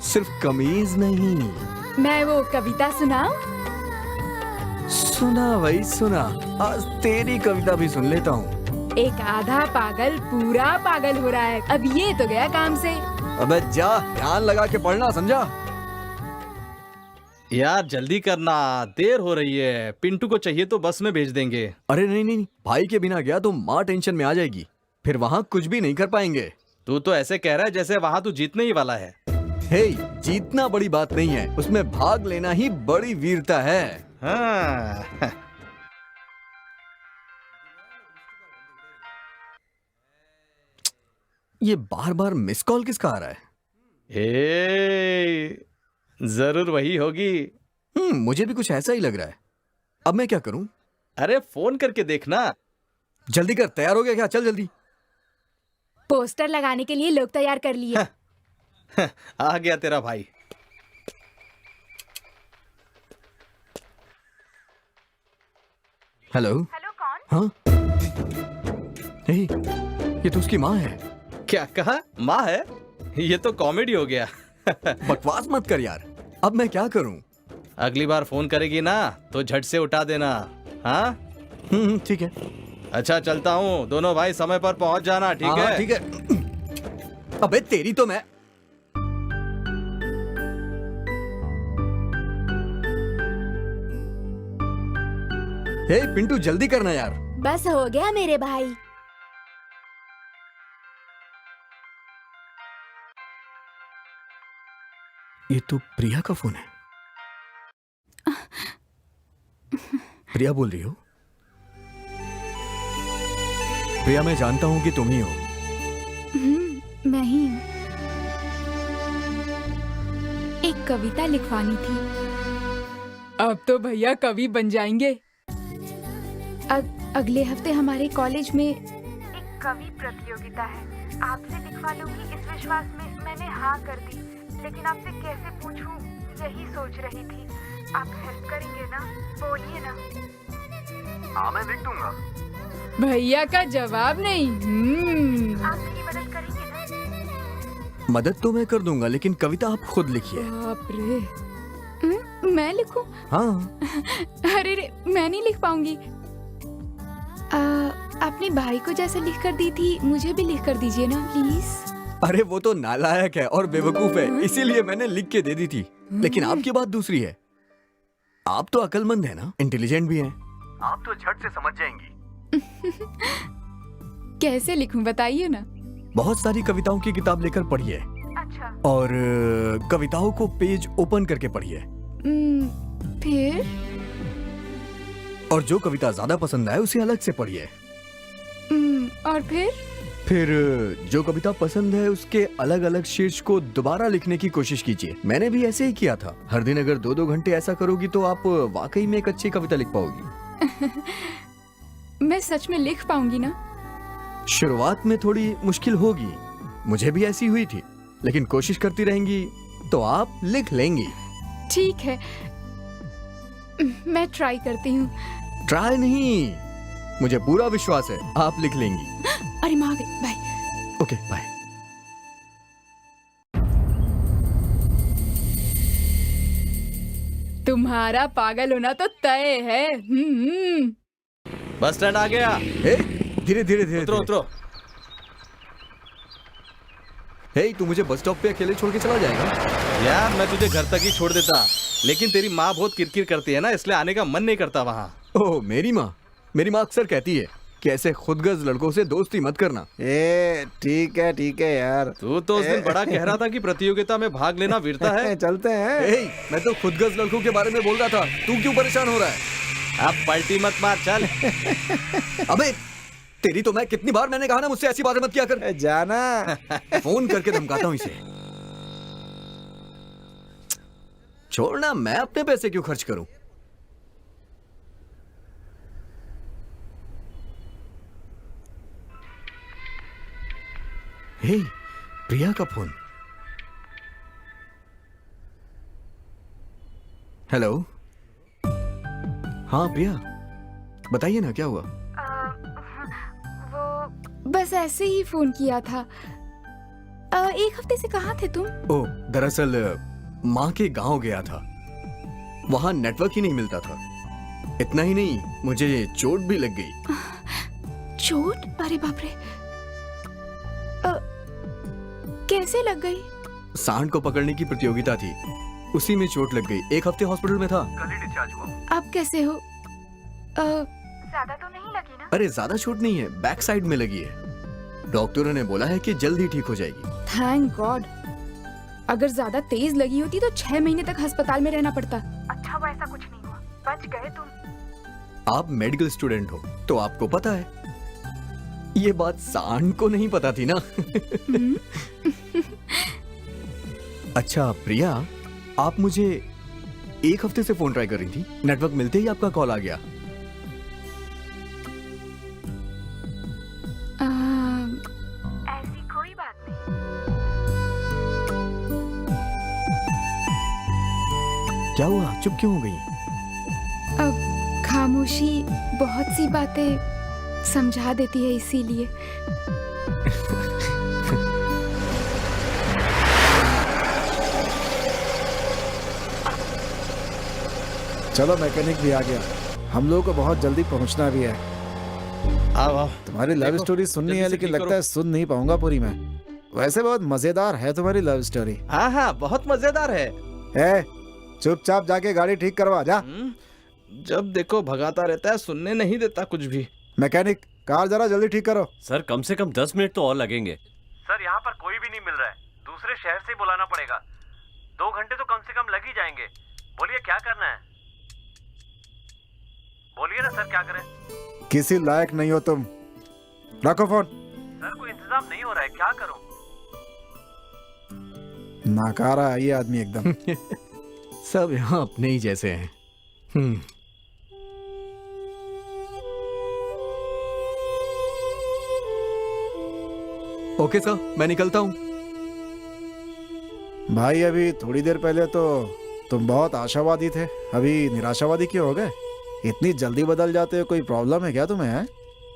सिर्फ कमीज नहीं। मैं वो कविता सुनाऊं? सुना भाई सुना, आज तेरी कविता भी सुन लेता हूँ। एक आधा पागल पूरा पागल हो रहा है। अब ये तो गया काम से। अबे जा, ध्यान लगा के पढ़ना, समझा? यार जल्दी करना, देर हो रही है। पिंटू को चाहिए तो बस में भेज देंगे। अरे नहीं नहीं, भाई के बिना गया तो माँ टेंशन में आ जाएगी, फिर वहाँ कुछ भी नहीं कर पाएंगे। तू तो ऐसे कह रहा है जैसे वहाँ तू जीतने ही वाला है। हे, जीतना बड़ी बात नहीं है, उसमें भाग लेना ही बड़ी वीरता है। हाँ। ये बार बार मिस कॉल किसका आ रहा है? जरूर वही होगी। मुझे भी कुछ ऐसा ही लग रहा है। अब मैं क्या करूं? अरे फोन करके देखना। जल्दी कर, तैयार हो गया क्या? चल जल्दी। पोस्टर लगाने के लिए लोग तैयार कर लिए। आ गया तेरा भाई। हेलो। हेलो, कौन? हाँ, हे, ये तो उसकी माँ है। क्या कहा? माँ है? ये तो कॉमेडी हो गया। बकवास मत कर यार, अब मैं क्या करूं? अगली बार फोन करेगी ना तो झट से उठा देना। हाँ ठीक है। अच्छा चलता हूँ, दोनों भाई समय पर पहुंच जाना। ठीक है? ठीक है। अबे तेरी तो मैं। हे पिंटू जल्दी करना यार। बस हो गया मेरे भाई। ये तो प्रिया का फोन है। प्रिया बोल रही हो? प्रिया मैं जानता हूं कि तुम ही हो। मैं ही हूँ। एक कविता लिखवानी थी। अब तो भैया कवि बन जाएंगे। अगले हफ्ते हमारे कॉलेज में एक कवि प्रतियोगिता है। आपसे लिखवा लूंगी इस विश्वास में मैंने हाँ कर दी, लेकिन आपसे कैसे पूछूं यही सोच रही थी। आप हेल्प करेंगे ना? बोलिए ना। हाँ मैं लिख दूंगा। भैया का जवाब नहीं। आप मेरी मदद करेंगे ना? मदद तो मैं कर दूंगा, लेकिन कविता आप खुद लिखिए। बाप रे। मैं लिखूं? हाँ। अरे रे, मैं नहीं लिख पाऊंगी। अपने भाई को जैसे लिख कर दी थी मुझे भी लिख कर दीजिए ना प्लीज। अरे वो तो नालायक है और बेवकूफ है, इसीलिए मैंने लिख के दे दी थी। लेकिन आपकी बात दूसरी है। आप तो अक्लमंद है ना, इंटेलिजेंट भी हैं। आप तो झट से समझ जाएंगी। कैसे लिखूं बताइए ना। बहुत सारी कविताओं की किताब लेकर पढ़िए। अच्छा। और कविताओं को पेज ओपन करके पढ़िए। फिर? और जो कविता ज्यादा पसंद आए उसे अलग से पढ़िए। और फिर जो कविता पसंद है उसके अलग अलग शीर्ष को दोबारा लिखने की कोशिश कीजिए। मैंने भी ऐसे ही किया था। हर दिन अगर 2-2 घंटे ऐसा करोगी तो आप वाकई में एक अच्छी कविता लिख पाओगी। मैं सच में लिख पाऊंगी ना? शुरुआत में थोड़ी मुश्किल होगी, मुझे भी ऐसी हुई थी, लेकिन कोशिश करती रहेंगी तो आप लिख लेंगी। ठीक है, मैं ट्राई करती हूँ। ट्राई नहीं, मुझे पूरा विश्वास है आप लिख लेंगी। अरे माँ आ गई, बाय। Okay bye. तुम्हारा पागल होना तो तय है। बस स्टैंड आ गया। धीरे धीरे धीरे उतरो उतरो। हे तू मुझे बस स्टॉप पे अकेले छोड़ के चला जाएगा? यार मैं तुझे घर तक ही छोड़ देता, लेकिन तेरी माँ बहुत किरकिर करती है ना, इसलिए आने का मन नहीं करता वहाँ। ओह मेरी माँ अक्सर कहती है कि ऐसे खुदगर्ज लड़कों से दोस्ती मत करना। ठीक है यार। तू तो उस दिन बड़ा कह रहा था कि प्रतियोगिता में भाग लेना वीरता है। चलते हैं। मैं तो खुदगर्ज लड़कों के बारे में बोल रहा था, तू क्यों परेशान हो रहा है? अब पलटी मत मार, चल। अबे तेरी तो मैं कितनी बार मैंने कहा ना मुझसे ऐसी बातें मत किया कर। जाना। फोन करके धमकाता हूँ इसे। छोड़ना, मैं अपने पैसे क्यों खर्च करूं? हे, प्रिया का फोन। हेलो। हाँ प्रिया, बताइए ना क्या हुआ? वो बस ऐसे ही फोन किया था। एक हफ्ते से कहाँ थे तुम? ओह दरअसल माँ के गांव गया था, वहां नेटवर्क ही नहीं मिलता था। इतना ही नहीं, मुझे चोट भी लग गई। चोट? अरे बाप रे। कैसे लग गई? सांड को पकड़ने की प्रतियोगिता थी, उसी में चोट लग गई। 1 हफ्ते हॉस्पिटल में था। कल ही डिस्चार्ज हुआ। अब कैसे हो? ज्यादा तो नहीं लगी ना? अरे ज्यादा चोट नहीं है, बैक साइड में लगी है। डॉक्टरों ने बोला है कि जल्द ही ठीक हो जाएगी। Thank God. अगर ज्यादा तेज लगी होती तो 6 महीने तक अस्पताल में रहना पड़ता। अच्छा हुआ ऐसा कुछ नहीं हुआ, बच गए तुम। आप मेडिकल स्टूडेंट हो तो आपको पता है, ये बात सांड को नहीं पता थी ना। अच्छा प्रिया, आप मुझे 1 हफ्ते से फोन ट्राई कर रही थी, नेटवर्क मिलते ही आपका कॉल आ गया। ऐसी कोई बात नहीं। क्या हुआ, चुप क्यों हो गई? अब खामोशी बहुत सी बातें समझा देती है, इसीलिए। चलो मैकेनिक भी आ गया, हम लोगों को बहुत जल्दी पहुंचना भी है। आओ आओ। तुम्हारी लव स्टोरी सुननी है, लेकिन लगता है सुन नहीं पाऊंगा पूरी मैं। वैसे बहुत मजेदार है तुम्हारी लव स्टोरी। हाँ हाँ, बहुत मजेदार है। ए, चुपचाप जाके गाड़ी ठीक करवा जा। जब देखो भगाता रहता है, सुनने नहीं देता कुछ भी। मैकेनिक, कार जरा जल्दी ठीक करो। सर कम से कम 10 मिनट तो और लगेंगे। सर यहाँ पर कोई भी नहीं मिल रहा है, दूसरे शहर से बुलाना पड़ेगा। 2 घंटे तो कम से कम लग ही जाएंगे। बोलिए क्या करना है, बोलिए ना सर, क्या करें? किसी लायक नहीं हो तुम, रखो फोन। सर कोई इंतजाम नहीं हो रहा है, क्या करूं? नाकारा है ये आदमी एकदम। सब यहाँ अपने ही जैसे हैं। ओके सर, मैं निकलता हूँ। भाई अभी थोड़ी देर पहले तो तुम बहुत आशावादी थे, अभी निराशावादी क्यों हो गए? इतनी जल्दी बदल जाते हो, कोई प्रॉब्लम है क्या तुम्हें? है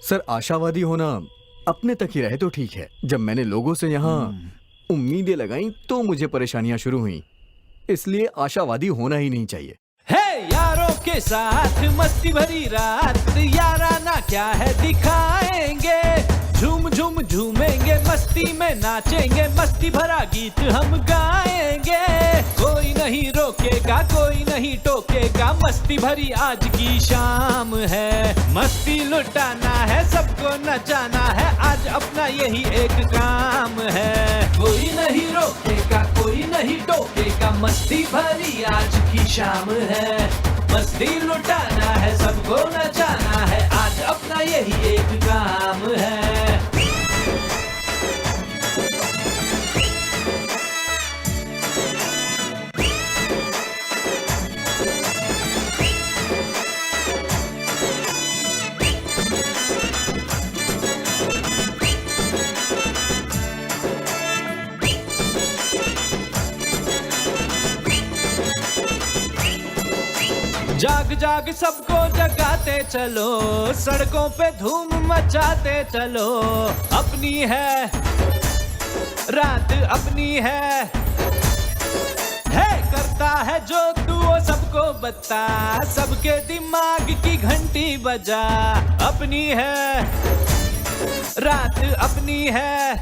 सर, आशावादी होना अपने तक ही रहे तो ठीक है। जब मैंने लोगों से यहाँ उम्मीदें लगाई तो मुझे परेशानियां शुरू हुई, इसलिए आशावादी होना ही नहीं चाहिए। है यारों के साथ मस्ती भरी रात, याराना क्या है दिखाएंगे, झूम झूम झूमेंगे, मस्ती में नाचेंगे, मस्ती भरा गीत हम गाएंगे। कोई नहीं रोकेगा, कोई नहीं टोकेगा, मस्ती भरी आज की शाम है। मस्ती लुटाना है, सबको नचाना है, आज अपना यही एक काम है। कोई नहीं रोकेगा, कोई नहीं टोकेगा, मस्ती भरी आज की शाम है। मस्ती लुटाना है, सबको नचाना है, आज अपना यही एक काम है। जाग जाग सबको जगाते चलो, सड़कों पे धूम मचाते चलो। अपनी है रात, अपनी है करता है जो तू वो सबको बता, सबके दिमाग की घंटी बजा। अपनी है रात, अपनी है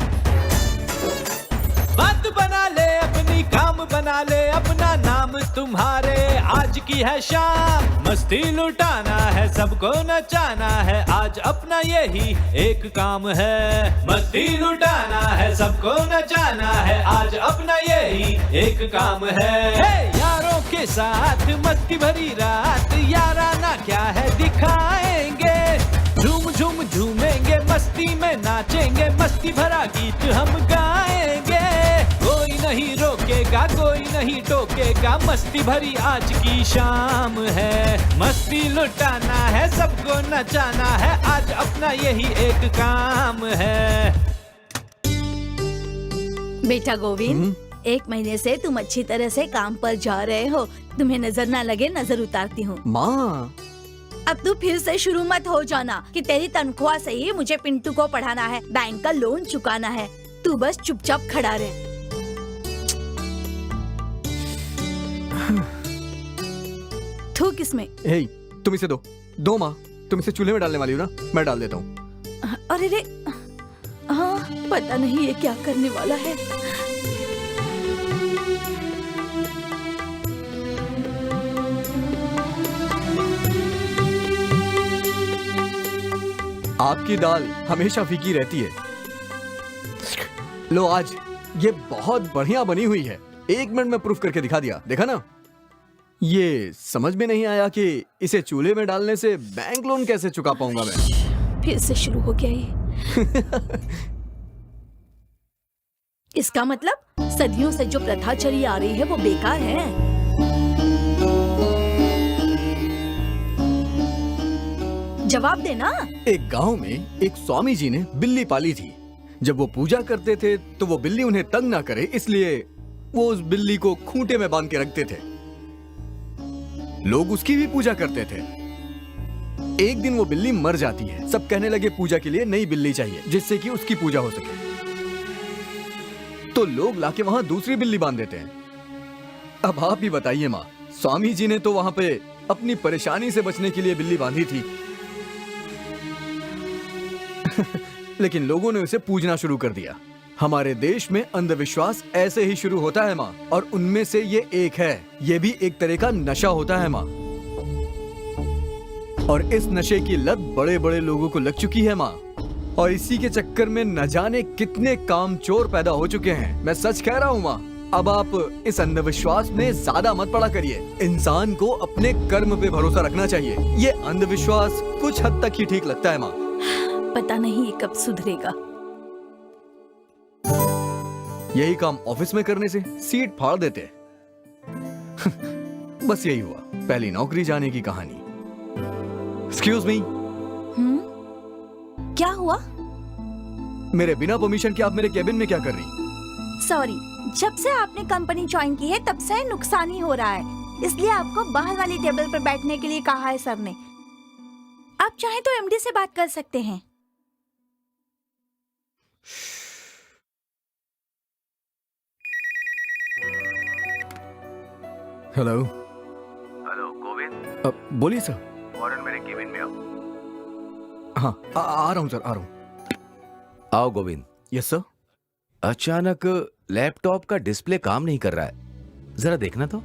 बात बना ले अपनी, काम बना ले अपना, नाम तुम्हारे आज की है शाम। मस्ती लुटाना है, सबको नचाना है, आज अपना यही एक काम है। मस्ती लुटाना है, सबको नचाना है, आज अपना यही एक काम है। यारों के साथ मस्ती भरी रात, याराना क्या है दिखाएंगे, झूम झूम झूमेंगे, मस्ती में नाचेंगे, मस्ती भरा गीत हम गाएंगे। कोई नहीं रोकेगा, कोई नहीं टोकेगा, मस्ती भरी आज की शाम है। मस्ती लुटाना है, सबको नचाना है, आज अपना यही एक काम है। बेटा गोविंद, 1 महीने से तुम अच्छी तरह से काम पर जा रहे हो, तुम्हें नजर ना लगे नजर उतारती हूँ। माँ, अब तू फिर से शुरू मत हो जाना कि तेरी तनख्वाह से ही मुझे पिंटू को पढ़ाना है, बैंक का लोन चुकाना है। तू बस चुपचाप खड़ा रहे। थूक इसमें। हे, तुम इसे दो माँ, तुम इसे चूल्हे में डालने वाली हो ना, मैं डाल देता हूँ। अरे रे, हाँ, पता नहीं ये क्या करने वाला है। आपकी दाल हमेशा फीकी रहती है। लो, आज ये बहुत बढ़िया बनी हुई है। 1 मिनट में प्रूफ करके दिखा दिया, देखा ना? ये समझ में नहीं आया कि इसे चूल्हे में डालने से बैंक लोन कैसे चुका पाऊंगा मैं। फिर से शुरू हो गया ये। इसका मतलब सदियों से जो प्रथा चली आ रही है वो बेकार है। जवाब देना। एक गांव में एक स्वामी जी ने बिल्ली पाली थी। जब वो पूजा करते थे तो वो बिल्ली उन्हें तंग ना करे, इसलिए वो उस बिल्ली को खूंटे में बांध के रखते थे। लोग उसकी भी पूजा करते थे। एक दिन वो बिल्ली मर जाती है। सब कहने लगे पूजा के लिए नई बिल्ली चाहिए जिससे कि उसकी पूजा हो सके। तो लोग लाके वहां दूसरी बिल्ली बांध देते हैं। अब आप ही बताइए माँ, स्वामी जी ने तो वहां पे अपनी परेशानी से बचने के लिए बिल्ली बांधी थी लेकिन लोगों ने उसे पूजना शुरू कर दिया। हमारे देश में अंधविश्वास ऐसे ही शुरू होता है माँ, और उनमें से ये एक है। ये भी एक तरह का नशा होता है माँ, और इस नशे की लत बड़े बड़े लोगों को लग चुकी है माँ, और इसी के चक्कर में न जाने कितने कामचोर पैदा हो चुके हैं। मैं सच कह रहा हूँ माँ। अब आप इस अंधविश्वास में ज्यादा मत पड़ा करिए। इंसान को अपने कर्म पे भरोसा रखना चाहिए। ये अंधविश्वास कुछ हद तक ही ठीक लगता है माँ। पता नहीं ये कब सुधरेगा। यही काम ऑफिस में करने से सीट फाड़ देते। बस यही हुआ, पहली नौकरी जाने की कहानी। Excuse me. क्या हुआ? मेरे बिना परमिशन के आप मेरे केबिन में क्या कर रही? सॉरी, जब से आपने कंपनी ज्वाइन की है तब से नुकसान ही हो रहा है, इसलिए आपको बाहर वाली टेबल पर बैठने के लिए कहा है सर ने। आप चाहें तो एमडी से बात कर सकते हैं। हेलो। हेलो गोविंद। बोलिए सर। फौरन मेरे केबिन में आओ। हाँ, आ रहा हूँ सर, आ रहा हूँ। आओ गोविंद। Yes sir. अचानक लैपटॉप का डिस्प्ले काम नहीं कर रहा है, जरा देखना तो।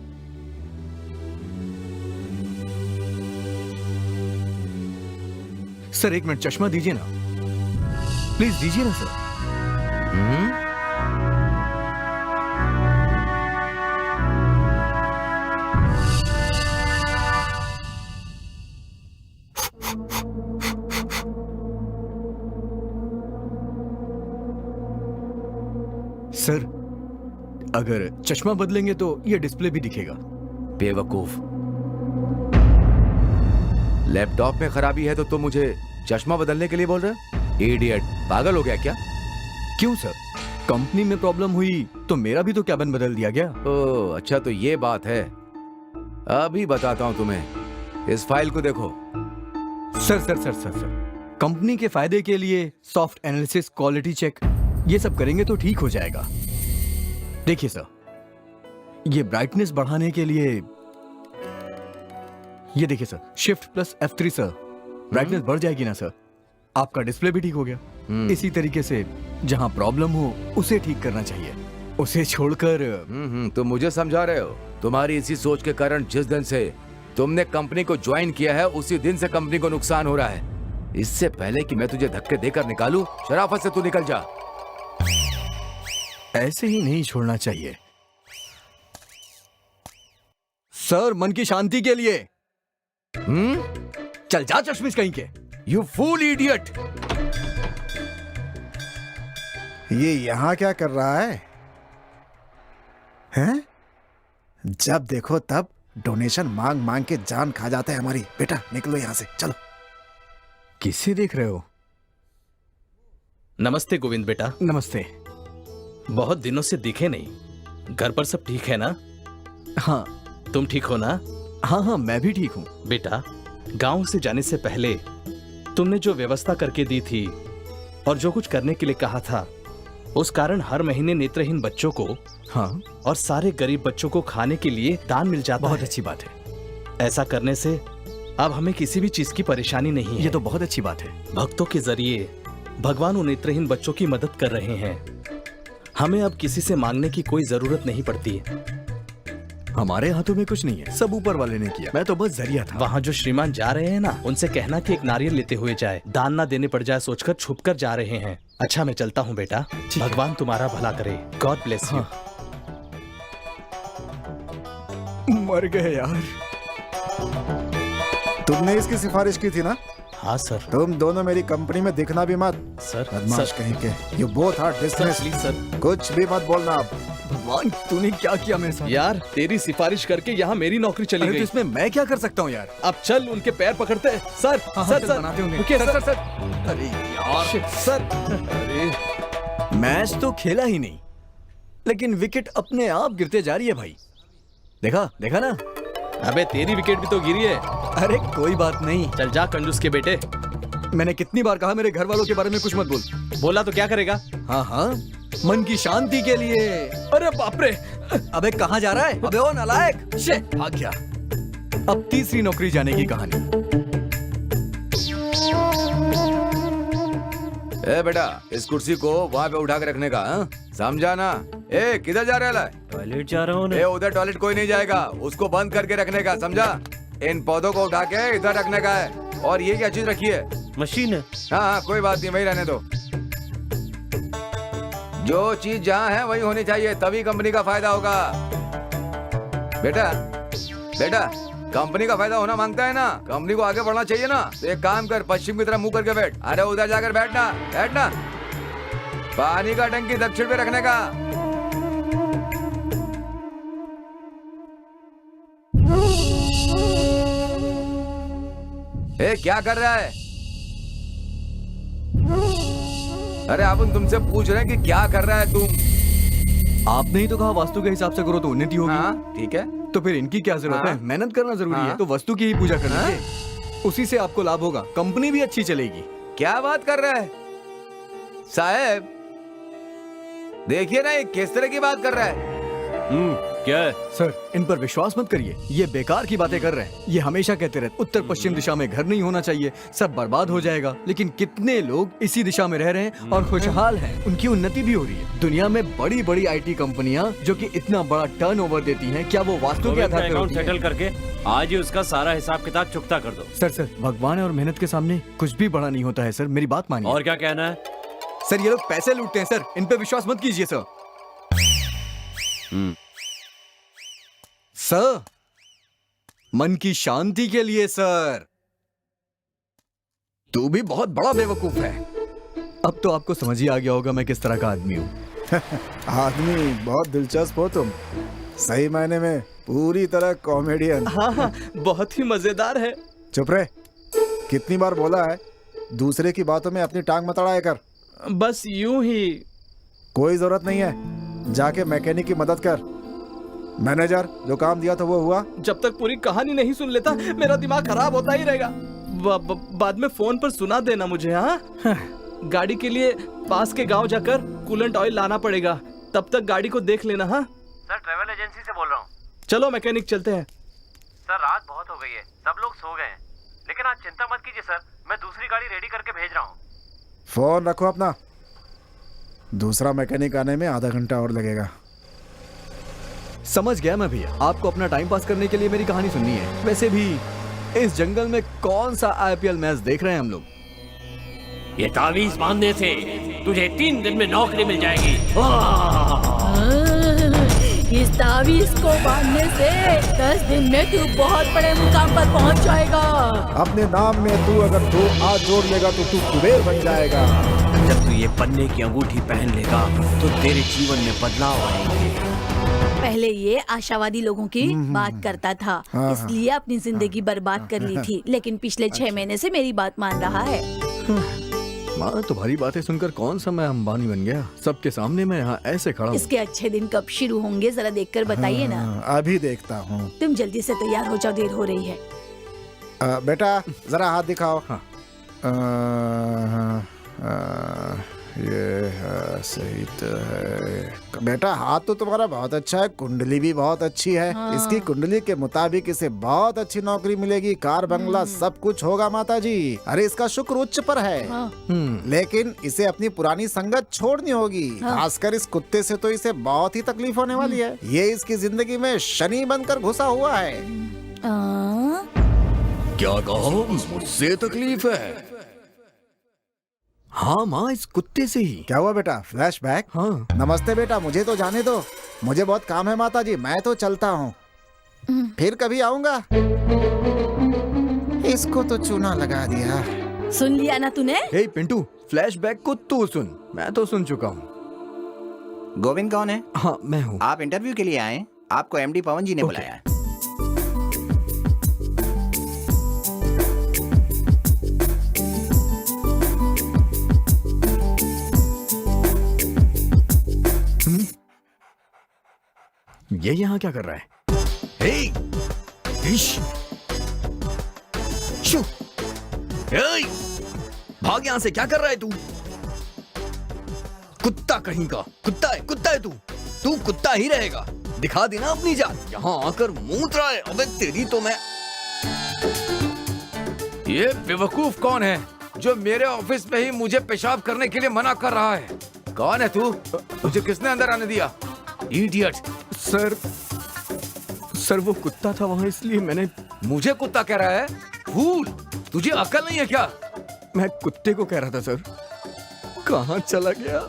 सर एक मिनट, चश्मा दीजिए ना, प्लीज दीजिए ना सर। सर अगर चश्मा बदलेंगे तो ये डिस्प्ले भी दिखेगा। बेवकूफ, लैपटॉप में खराबी है तो तुम मुझे चश्मा बदलने के लिए बोल रहे हो? इडियट, पागल हो गया क्या? क्यों सर, कंपनी में प्रॉब्लम हुई तो मेरा भी तो कैबिन बदल दिया गया। ओह अच्छा, तो ये बात है। अभी बताता हूं तुम्हें, इस फाइल को देखो। Sir sir sir sir sir company के फायदे के लिए सॉफ्ट एनालिसिस, क्वालिटी चेक, ये सब करेंगे तो ठीक हो जाएगा। देखिए सर, ये ब्राइटनेस बढ़ाने के लिए, ये देखिए sir, shift plus F3 sir, brightness बढ़ जाएगी ना सर। आपका डिस्प्ले भी ठीक हो गया। इसी तरीके से जहां प्रॉब्लम हो उसे ठीक करना चाहिए, उसे छोड़कर। तुम मुझे समझा रहे हो? तुम्हारी इसी सोच के कारण जिस दिन से तुमने कंपनी को ज्वाइन किया है उसी दिन से कंपनी को नुकसान हो रहा है। इससे पहले कि मैं तुझे धक्के देकर निकालूं, शराफत से तू निकल जा। ऐसे ही नहीं छोड़ना चाहिए सर, मन की शांति के लिए। चल जा चश्मिश कहीं के। You fool idiot. ये यहाँ क्या कर रहा है? हैं? जब देखो तब डोनेशन मांग मांग के जान खा जाता है हमारी। बेटा निकलो यहाँ से, चलो। किसे देख रहे हो? नमस्ते गोविंद बेटा। नमस्ते। बहुत दिनों से दिखे नहीं। घर पर सब ठीक है ना? हाँ। तुम ठीक हो ना? हाँ हाँ, मैं भी ठीक हूँ। बेटा, गांव से जाने से पहले तुमने जो व्यवस्था करके दी थी और जो कुछ करने के लिए कहा था, उस कारण हर महीने नेत्रहीन बच्चों को, हाँ, और सारे गरीब बच्चों को खाने के लिए दान मिल जाता है। बहुत अच्छी बात है। ऐसा करने से अब हमें किसी भी चीज की परेशानी नहीं है। ये तो बहुत अच्छी बात है। भक्तों के जरिए भगवान उन नेत्रहीन बच्चों की मदद कर रहे हैं। हमें अब किसी से मांगने की कोई जरूरत नहीं पड़ती है। हमारे हाथों में कुछ नहीं है, सब ऊपर वाले ने किया। मैं तो बस जरिया था। वहाँ जो श्रीमान जा रहे हैं ना, उनसे कहना कि एक नारियल लेते हुए जाए, दान ना देने पड़ जाए सोचकर छुपकर जा रहे हैं। अच्छा मैं चलता हूँ बेटा, भगवान तुम्हारा भला करे। God bless you. मर गए यार। तुमने इसकी सिफारिश की थी ना? हाँ सर। तुम दोनों मेरी कंपनी में दिखना भी मत। सर, बदमाश कहीं के। You both are dismissed. Please sir, कुछ भी मत बोलना अब। भगवान, तूने क्या किया मेरे साथ? यार तेरी सिफारिश करके यहाँ मेरी नौकरी चली अरे गई। तो इसमें मैं क्या कर सकता हूँ यार? अब चल उनके पैर पकड़ते हैं। सर सर सर बनाते होंगे। रुकिए, सर सर। अरे यार सर, अरे मैच तो खेला ही नहीं, लेकिन विकेट अपने आप गिरते जा रही है भाई। देखा देखा ना? अबे तेरी विकेट भी तो गिरी है। अरे कोई बात नहीं। चल जा कंजूस के बेटे। मैंने कितनी बार कहा मेरे घर वालों के बारे में कुछ मत बोल। बोला तो क्या करेगा? हाँ हाँ, मन की शांति के लिए। अरे बाप रे। अबे कहाँ जा रहा है? अबे ओ नालायक, शे भाग गया। अब तीसरी नौकरी जाने की कहानी। ए बेटा, इस कुर्सी को वहाँ पे उठा के रखने का, हाँ? समझा ना? ए किधर जा रहा है? टॉयलेट जा रहा हूँ। ए उधर टॉयलेट कोई नहीं जाएगा, उसको बंद करके रखने का, समझा? इन पौधों को उठा के इधर रखने का है। और ये क्या चीज रखी है? मशीन है। हाँ हाँ कोई बात नहीं, वही रहने दो। जो चीज जहाँ है वही होनी चाहिए, तभी कंपनी का फायदा होगा। बेटा बेटा, कंपनी का फायदा होना मांगता है ना, कंपनी को आगे बढ़ना चाहिए ना। तो एक काम कर, पश्चिम की तरफ मुंह करके बैठ। अरे उधर जाकर बैठना, बैठना। पानी का टंकी दक्षिण पे रखने का। ए क्या कर रहा है? अरे अपन तुमसे पूछ रहे हैं कि क्या कर रहा है तुम? आपने ही तो कहा वास्तु के हिसाब से करो तो उन्नति होगी। हाँ ठीक है, तो फिर इनकी क्या जरूरत है? मेहनत करना जरूरी है, तो वस्तु की ही पूजा कर लीजिए, उसी से आपको लाभ होगा, कंपनी भी अच्छी चलेगी। क्या बात कर रहा है साहब? देखिए ना ये किस तरह की बात कर रहा है। क्या है? सर इन पर विश्वास मत करिए, ये बेकार की बातें कर रहे हैं। ये हमेशा कहते रहते उत्तर पश्चिम दिशा में घर नहीं होना चाहिए, सब बर्बाद हो जाएगा। लेकिन कितने लोग इसी दिशा में रह रहे हैं और खुशहाल हैं, उनकी उन्नति भी हो रही है। दुनिया में बड़ी बड़ी IT कंपनियां जो कि इतना बड़ा टर्नओवर देती हैं, क्या वो वास्तु के आधार पर होती हैं? सेटल करके आज ही उसका सारा हिसाब किताब चुकता कर दो। सर भगवान और मेहनत के सामने कुछ भी बड़ा नहीं होता है सर, मेरी बात मानिए। और क्या कहना है? सर ये लोग पैसे लूटते हैं सर, इन पे विश्वास मत कीजिए सर। सर मन की शांति के लिए सर। तू भी बहुत बड़ा बेवकूफ है। अब तो आपको समझ ही आ गया होगा मैं किस तरह का आदमी हूँ। आदमी बहुत दिलचस्प हो तुम, सही मायने में पूरी तरह कॉमेडियन। हाँ, बहुत ही मजेदार है। चुप रहे, कितनी बार बोला है दूसरे की बातों में अपनी टांग मत अड़ाया कर। बस यूं ही। कोई जरूरत नहीं है, जाके मैकेनिक की मदद कर। मैनेजर जो काम दिया था वो हुआ? जब तक पूरी कहानी नहीं सुन लेता मेरा दिमाग खराब होता ही रहेगा। बाद में फोन पर सुना देना मुझे। हाँ, गाड़ी के लिए पास के गांव जाकर कूलेंट ऑयल लाना पड़ेगा, तब तक गाड़ी को देख लेना। हाँ सर, ट्रेवल एजेंसी से बोल रहा हूँ। चलो मैकेनिक चलते हैं। सर रात बहुत हो गई है, सब लोग सो गए हैं, लेकिन आज चिंता मत कीजिए सर, मैं दूसरी गाड़ी रेडी करके भेज रहा हूँ। फोन रखो अपना, दूसरा मैकेनिक आने में आधा घंटा और लगेगा। समझ गया मैं भैया, आपको अपना टाइम पास करने के लिए मेरी कहानी सुननी है। वैसे भी इस जंगल में कौन सा IPL मैच देख रहे हैं हम लोग? ये तावीज बांधने से तुझे 3 दिन में नौकरी मिल जाएगी। इस तावीज को बांधने से 10 दिन में तू बहुत बड़े मुकाम पर पहुंच जाएगा। अपने नाम में तू अगर 2 हाथ जोड़ लेगा तो तू कुबेर बन जाएगा। जब तू ये पन्ने की अंगूठी पहन लेगा तो तेरे जीवन में बदलाव आएंगे। पहले ये आशावादी लोगों की बात करता था, इसलिए अपनी जिंदगी बर्बाद कर ली थी, लेकिन पिछले 6 महीने से मेरी बात मान रहा है। माँ तुम्हारी बातें सुनकर कौन सा मैं अंबानी बन गया? सबके सामने मैं यहाँ ऐसे खड़ा हूँ। इसके अच्छे दिन कब शुरू होंगे जरा देखकर बताइए ना। अभी देखता हूँ। तुम जल्दी से तैयार हो जाओ, देर हो रही है। बेटा जरा हाथ दिखाओ। हाँ। ये सही तो है बेटा, हाथ तो तुम्हारा बहुत अच्छा है, कुंडली भी बहुत अच्छी है। इसकी कुंडली के मुताबिक इसे बहुत अच्छी नौकरी मिलेगी, कार बंगला सब कुछ होगा माता जी। अरे इसका शुक्र उच्च पर है। लेकिन इसे अपनी पुरानी संगत छोड़नी होगी, खासकर इस कुत्ते से तो इसे बहुत ही तकलीफ होने वाली है। ये इसकी जिंदगी में शनि बनकर घुसा हुआ है। क्या कहो, मुझसे तकलीफ है? हाँ माँ, इस कुत्ते से ही। क्या हुआ बेटा, फ्लैशबैक? हाँ। नमस्ते बेटा, मुझे तो जाने दो, मुझे बहुत काम है माता जी, मैं तो चलता हूँ, फिर कभी आऊंगा। इसको तो चूना लगा दिया। सुन लिया ना तूने? हे पिंटू, फ्लैशबैक को तू सुन, मैं तो सुन चुका हूँ। गोविंद कौन है? हाँ मैं हूँ। आप इंटरव्यू के लिए आए? आपको MD पवन जी ने बुलाया है। ये यहाँ क्या कर रहा है? भाग यहाँ से, क्या कर रहा है तू? कुत्ता कहीं का, कुत्ता है तू कुत्ता ही रहेगा। दिखा देना अपनी जात, यहाँ आकर मूत रहा है। अबे तेरी तो मैं। ये बेवकूफ कौन है जो मेरे ऑफिस में ही मुझे पेशाब करने के लिए मना कर रहा है? कौन है तू? मुझे किसने अंदर आने दिया? इडियट! सर वो कुत्ता था वहाँ, इसलिए मैंने। मुझे कुत्ता कह रहा है? फूल! तुझे अकल नहीं है क्या? मैं कुत्ते को कह रहा था सर। कहाँ चला गया?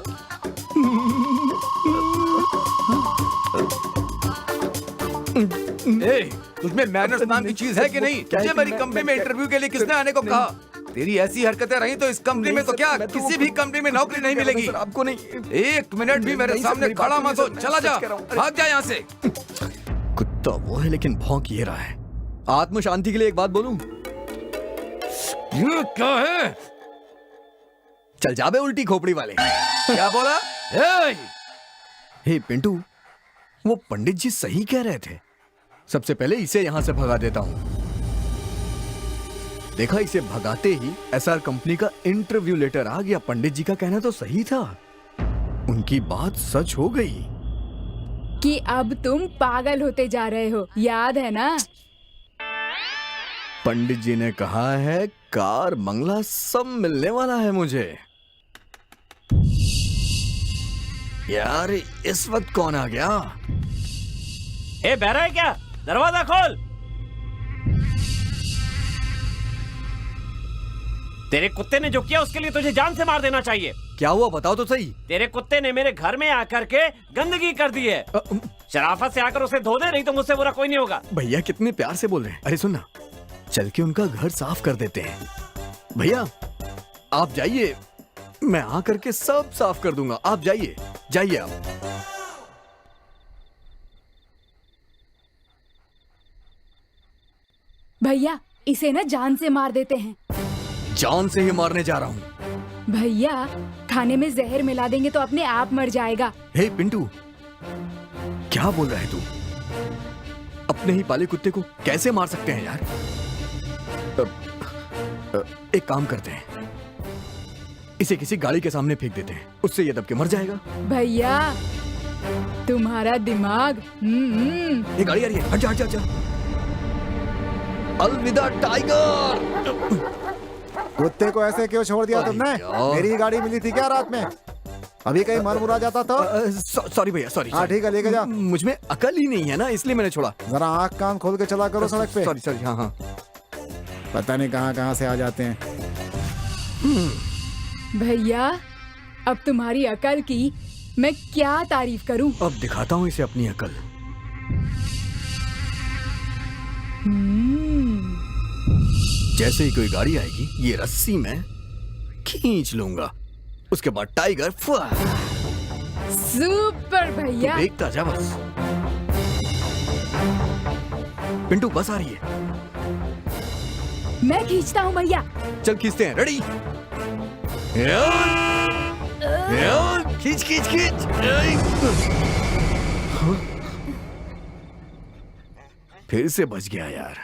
तुझमें मैनर्स नाम की चीज है कि नहीं? तुझे मेरी कंपनी में इंटरव्यू के लिए किसने आने को कहा? तेरी ऐसी हरकतें रही तो इस कंपनी में तो क्या किसी भी कंपनी में नौकरी नहीं मिलेगी। आपको नहीं। 1 मिनट भी मेरे सामने खड़ा मत हो, चला जा, भाग जा यहाँ से। कुत्ता वो है लेकिन भौंक ये रहा है। आत्म शांति के लिए एक बात बोलूं? ये क्या है? चल जाबे उल्टी खोपड़ी वाले। क्या बोला? हे पिंटू, वो पंडित जी सही कह रहे थे। सबसे पहले इसे यहां से भगा देता हूं। देखा, इसे भगाते ही एसआर कंपनी का इंटरव्यू लेटर आ गया। पंडित जी का कहना तो सही था, उनकी बात सच हो गई कि अब तुम पागल होते जा रहे हो, याद है ना? पंडित जी ने कहा है कार बंगला सब मिलने वाला है मुझे। यार इस वक्त कौन आ गया? ए, बहरा है क्या? दरवाजा खोल। तेरे कुत्ते ने जो किया उसके लिए तुझे जान से मार देना चाहिए। क्या हुआ बताओ तो सही। तेरे कुत्ते ने मेरे घर में आकर के गंदगी कर दी है। शराफत से आकर उसे धो दे, नहीं तो मुझसे बुरा कोई नहीं होगा। भैया कितने प्यार से बोल रहे हैं। अरे सुन ना, चल के उनका घर साफ कर देते हैं। भैया आप जाइए, मैं आकर के सब साफ कर दूंगा। आप जाइए, जाइए आप। भैया इसे ना जान से मार देते हैं। जान से ही मारने जा रहा हूँ। भैया खाने में जहर मिला देंगे तो अपने आप मर जाएगा। हे पिंटू, क्या बोल रहा है तू? अपने ही पाले कुत्ते को कैसे मार सकते हैं यार? एक काम करते हैं, इसे किसी गाड़ी के सामने फेंक देते हैं, उससे ये दब के मर जाएगा। भैया तुम्हारा दिमाग। ये गाड़ी आ रही है, हट जा हट जा हट जा। अलविदा टाइगर। कुत्ते को ऐसे क्यों छोड़ दिया तुमने? मेरी गाड़ी मिली थी क्या रात में? अभी कहीं मर मुरा जाता तो? सॉरी भैया, सॉरी। हाँ ठीक है, लेके जा। मुझमें अकल ही नहीं है ना, इसलिए मैंने छोड़ा। जरा आँख कान खोल के चला करो सड़क पे। Sorry sorry. हाँ हाँ, पता नहीं कहाँ कहाँ से आ जाते हैं। भैया अब तुम्हारी अकल की मैं क्या तारीफ करूं? अब दिखाता हूँ इसे अपनी अकल। जैसे ही कोई गाड़ी आएगी, ये रस्सी में खींच लूंगा, उसके बाद टाइगर। सुपर भैया, देखता जा बस। पिंटू बस आ रही है, मैं खींचता हूँ भैया। चल खींचते हैं। रेडी? खींच खींच खींच। फिर से बच गया यार।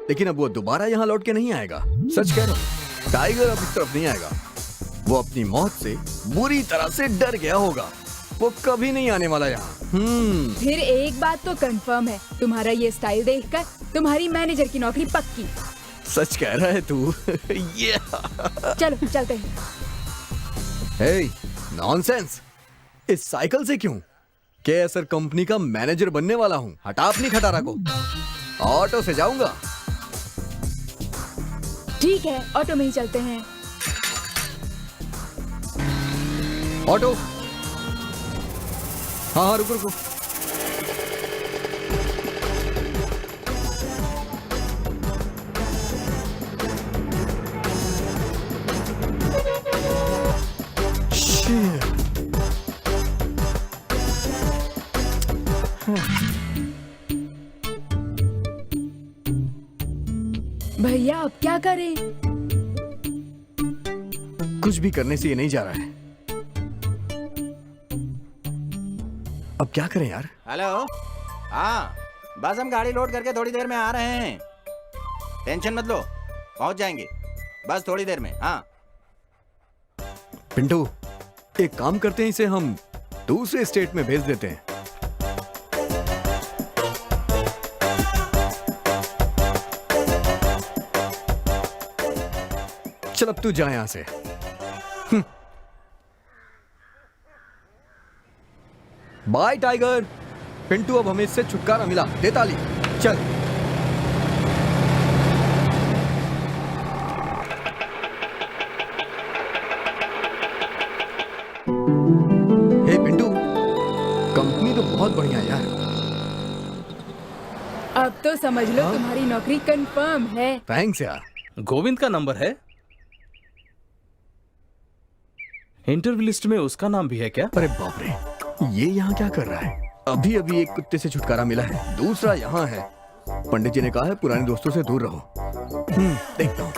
लेकिन अब वो दोबारा यहाँ लौट के नहीं आएगा। सच कह रहा हूँ, टाइगर अब इस तरफ नहीं आएगा। वो अपनी मौत से बुरी तरह से डर गया होगा। वो कभी नहीं आने वाला यहाँ। फिर एक बात तो कंफर्म है, तुम्हारा ये स्टाइल देखकर तुम्हारी मैनेजर की नौकरी पक्की। सच कह रहा है तू? चलो चलते हैं। हे, नॉनसेंस। इस साइकिल से क्यों? केएसआर कंपनी का मैनेजर बनने वाला हूँ। हटा अपनी खटारा को। ऑटो से जाऊंगा। ठीक है, ऑटो में ही चलते हैं। ऑटो। हाँ हाँ, रुको रुको। भैया अब क्या करें? कुछ भी करने से ये नहीं जा रहा है। अब क्या करें यार? हेलो, हाँ बस हम गाड़ी लोड करके थोड़ी देर में आ रहे हैं। टेंशन मत लो, पहुंच जाएंगे बस थोड़ी देर में। हाँ पिंटू, एक काम करते हैं, इसे हम दूसरे स्टेट में भेज देते हैं। चल अब तू जा यहाँ से। By Tiger. पिंटू, अब हमें इससे छुटकारा मिला। दे ताली। चल। हे पिंटू, कंपनी तो बहुत बढ़िया है यार। अब तो समझ लो तुम्हारी नौकरी कंफर्म है। थैंक्स यार। गोविंद का नंबर है? इंटरव्यू लिस्ट में उसका नाम भी है क्या? अरे बाप रे, ये यहाँ क्या कर रहा है? अभी अभी एक कुत्ते से छुटकारा मिला है, दूसरा यहाँ है। पंडित जी ने कहा है पुराने दोस्तों से दूर रहो। देखता हूँ।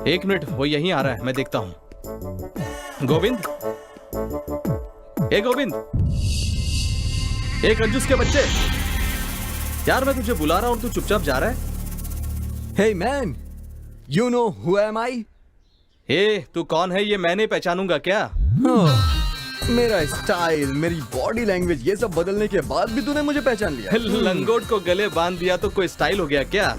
1 मिनट, वो यहीं आ रहा है, मैं देखता हूँ। गोविंद, ए गोविंद, ए कंजूस के बच्चे, यार मैं तुझे बुला रहा हूँ और तू चुपचाप जा रहा है। Hey man, you know who am I? ए, तू कौन है ये मैं नहीं पहचानूंगा क्या? मेरा स्टाइल, मेरी बॉडी लैंग्वेज, ये सब बदलने के बाद भी तूने मुझे पहचान लिया? लंगोट को गले बांध दिया तो कोई स्टाइल हो गया क्या?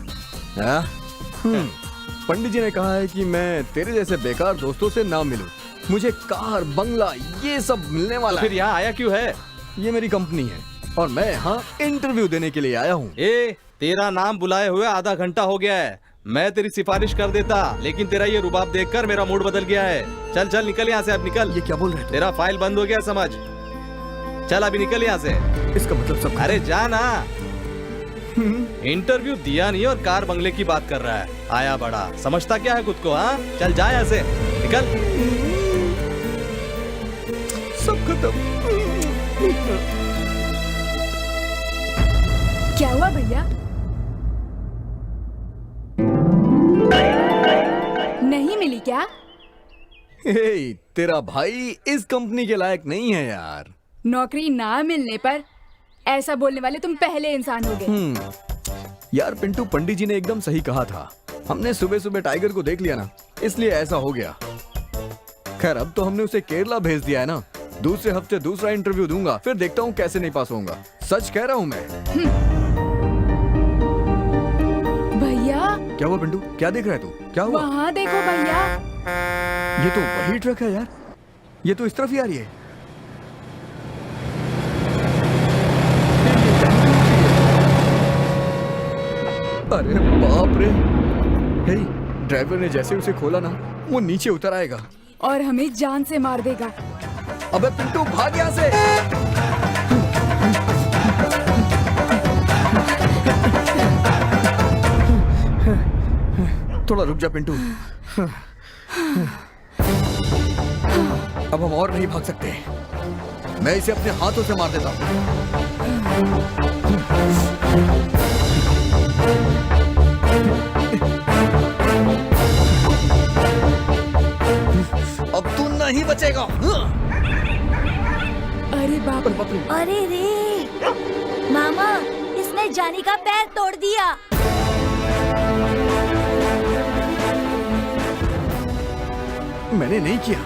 पंडित जी ने कहा है कि मैं तेरे जैसे बेकार दोस्तों से ना मिलूं। मुझे कार, बंगला, ये सब मिलने वाला फिर यहाँ आया क्यों है? ये मेरी कंपनी है और मैं यहाँ इंटरव्यू देने के लिए आया हूँ। ए, तेरा नाम बुलाए हुए आधा घंटा हो गया है। मैं तेरी सिफारिश कर देता, लेकिन तेरा ये रुबाब देखकर मेरा मूड बदल गया है। चल चल निकल यहाँ से, अब निकल। ये क्या बोल रहे हो? तेरा फाइल बंद हो गया समझ। चल अभी निकल यहाँ से। इसका मतलब सब? अरे जा ना। इंटरव्यू दिया नहीं और कार बंगले की बात कर रहा है। आया बड़ा, समझता क्या है खुद को? हाँ चल जा यहाँ से, निकल। सब खत्म। क्या हुआ भैया? नहीं मिली क्या? हे, तेरा भाई इस कंपनी के लायक नहीं है यार। नौकरी ना मिलने पर ऐसा बोलने वाले तुम पहले इंसान हो गए। यार पिंटू, पंडित जी ने एकदम सही कहा था। हमने सुबह सुबह टाइगर को देख लिया ना, इसलिए ऐसा हो गया। खैर अब तो हमने उसे केरला भेज दिया है ना। दूसरे हफ्ते दूसरा इंटरव्यू दूंगा, फिर देखता हूँ कैसे नहीं पास होऊंगा। सच कह रहा हूँ मैं। भैया, क्या हुआ पिंटू? क्या देख रहा है तू? क्या हुआ? वहाँ देखो भैया। ये तो वही ट्रक है यार। ये तो इस तरफ ही आ रही है। अरे बाप रे। हे, ड्राइवर ने जैसे उसे खोला ना, वो नीचे उतर आएगा और हमें जान से मार देगा। अबे पिंटू, भाग यहाँ से। थोड़ा रुक जा पिंटू। अब हम और नहीं भाग सकते। मैं इसे अपने हाथों से मार देता हूँ। अब तू नहीं बचेगा। अरे बाप रे। अरे रे मामा, इसने जानी का पैर तोड़ दिया। मैंने नहीं किया।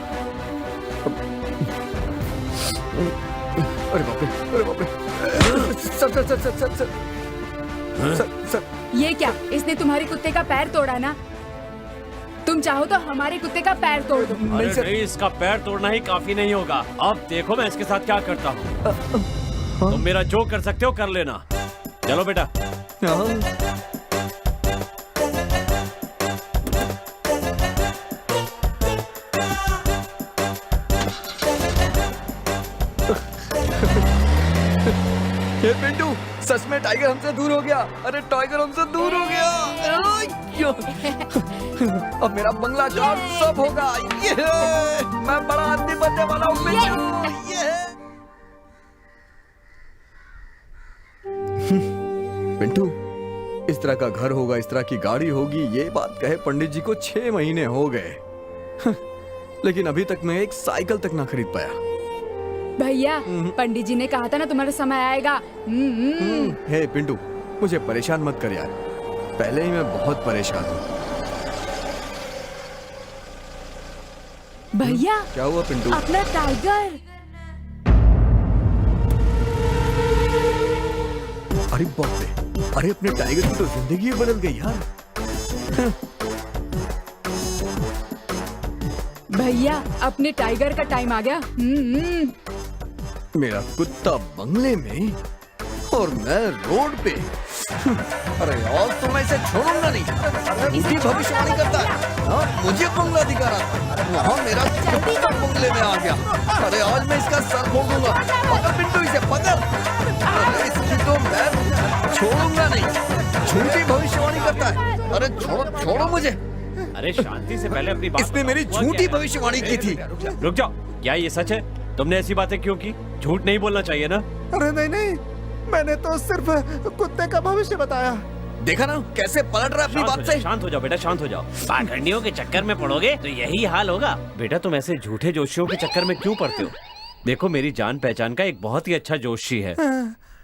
अरे बाप रे, अरे बाप रे। Sir sir sir sir sir sir sir. ये क्या? इसने तुम्हारे कुत्ते का पैर तोड़ा ना? तुम चाहो तो हमारे कुत्ते का पैर तोड़ दो। अरे नहीं, इसका पैर तोड़ना ही काफी नहीं होगा। अब देखो मैं इसके साथ क्या करता हूँ। तुम मेरा जो कर सकते हो कर लेना। चलो बेटा। हे पिंटू, सच में टाइगर हमसे दूर हो गया। अरे टाइगर हमसे दूर हो गया। अब मेरा बंगला कार सब होगा। ये मैं बड़ा आदमी बनने वाला हूँ पिंटू। इस तरह का घर होगा, इस तरह की गाड़ी होगी, ये बात कहे पंडित जी को 6 महीने हो गए। लेकिन अभी तक मैं एक साइकिल तक ना खरीद पाया। भैया, पंडित जी ने कहा था ना तुम्हारा समय आएगा। हे पिंटू, मुझे परेशान मत कर यार। पहले ही मैं बहुत परेशान हूँ। भैया, क्या हुआ पिंटू? अपना टाइगर। अरे बाप रे, अरे अपने टाइगर की तो जिंदगी बदल गई यार। भैया अपने टाइगर का टाइम आ गया। मेरा कुत्ता बंगले में और मैं रोड पे। अरे यार तो मैं इसे छोड़ूंगा नहीं। झूठी भविष्यवाणी करता है। हाँ, मुझे बंगला दिखा रहा था, वहाँ मेरा कुत्ता बंगले में आ गया। अरे आज मैं इसका सर फोड़ दूंगा। पकड़ पिंटू, इसे पकड़। अरे इसकी तो मैं छोड़ूंगा नहीं। झूठी भविष्यवाणी करता है। अरे छोड़ो छोड़ो मुझे। अरे शांति से पहले अपनी बात इसने मेरी झूठी भविष्यवाणी की थी। रुक जाओ, क्या ये सच है? तुमने ऐसी बातें क्यों की? झूठ नहीं बोलना चाहिए ना। अरे नहीं नहीं, मैंने तो सिर्फ कुत्ते का भविष्य बताया। देखा ना कैसे पलट रहा अपनी बात से। शांत हो जाओ बेटा, शांत हो जाओ। पाखंडियों के चक्कर में पड़ोगे तो यही हाल होगा। बेटा तुम ऐसे झूठे जोशियों के चक्कर में क्यों पड़ते हो? देखो मेरी जान पहचान का एक बहुत ही अच्छा जोशी है,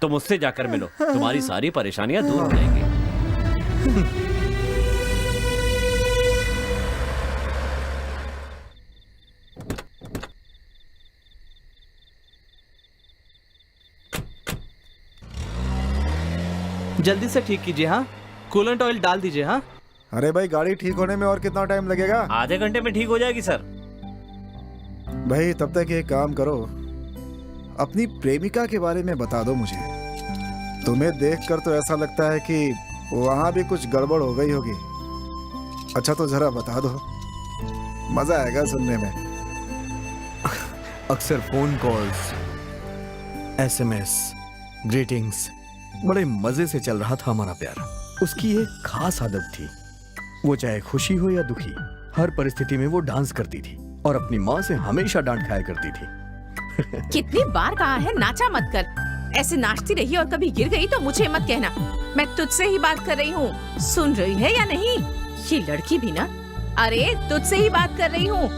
तुम उससे जाकर मिलो, तुम्हारी सारी परेशानियां दूर हो जाएंगी। जल्दी से ठीक कीजिए। हाँ, कूलेंट ऑयल डाल दीजिए। हाँ। अरे भाई, गाड़ी ठीक होने में और कितना टाइम लगेगा? आधे घंटे में ठीक हो जाएगी सर। भाई तब तक एक काम करो, अपनी प्रेमिका के बारे में बता दो मुझे। तुम्हें देखकर तो ऐसा लगता है कि वहां भी कुछ गड़बड़ हो गई होगी। अच्छा तो जरा बता दो, मजा आएगा सुनने में। अक्सर फोन कॉल्स, SMS, ग्रीटिंग्स, बड़े मजे से चल रहा था हमारा प्यार। उसकी एक खास आदत थी, वो चाहे खुशी हो या दुखी, हर परिस्थिति में वो डांस करती थी और अपनी माँ से हमेशा डांट खाया करती थी। कितनी बार कहा है नाचा मत कर। ऐसे नाचती रही और कभी गिर गई तो मुझे मत कहना। मैं तुझसे ही बात कर रही हूँ, सुन रही है या नहीं? ये लड़की भी ना, अरे तुझसे ही बात कर रही हूँ।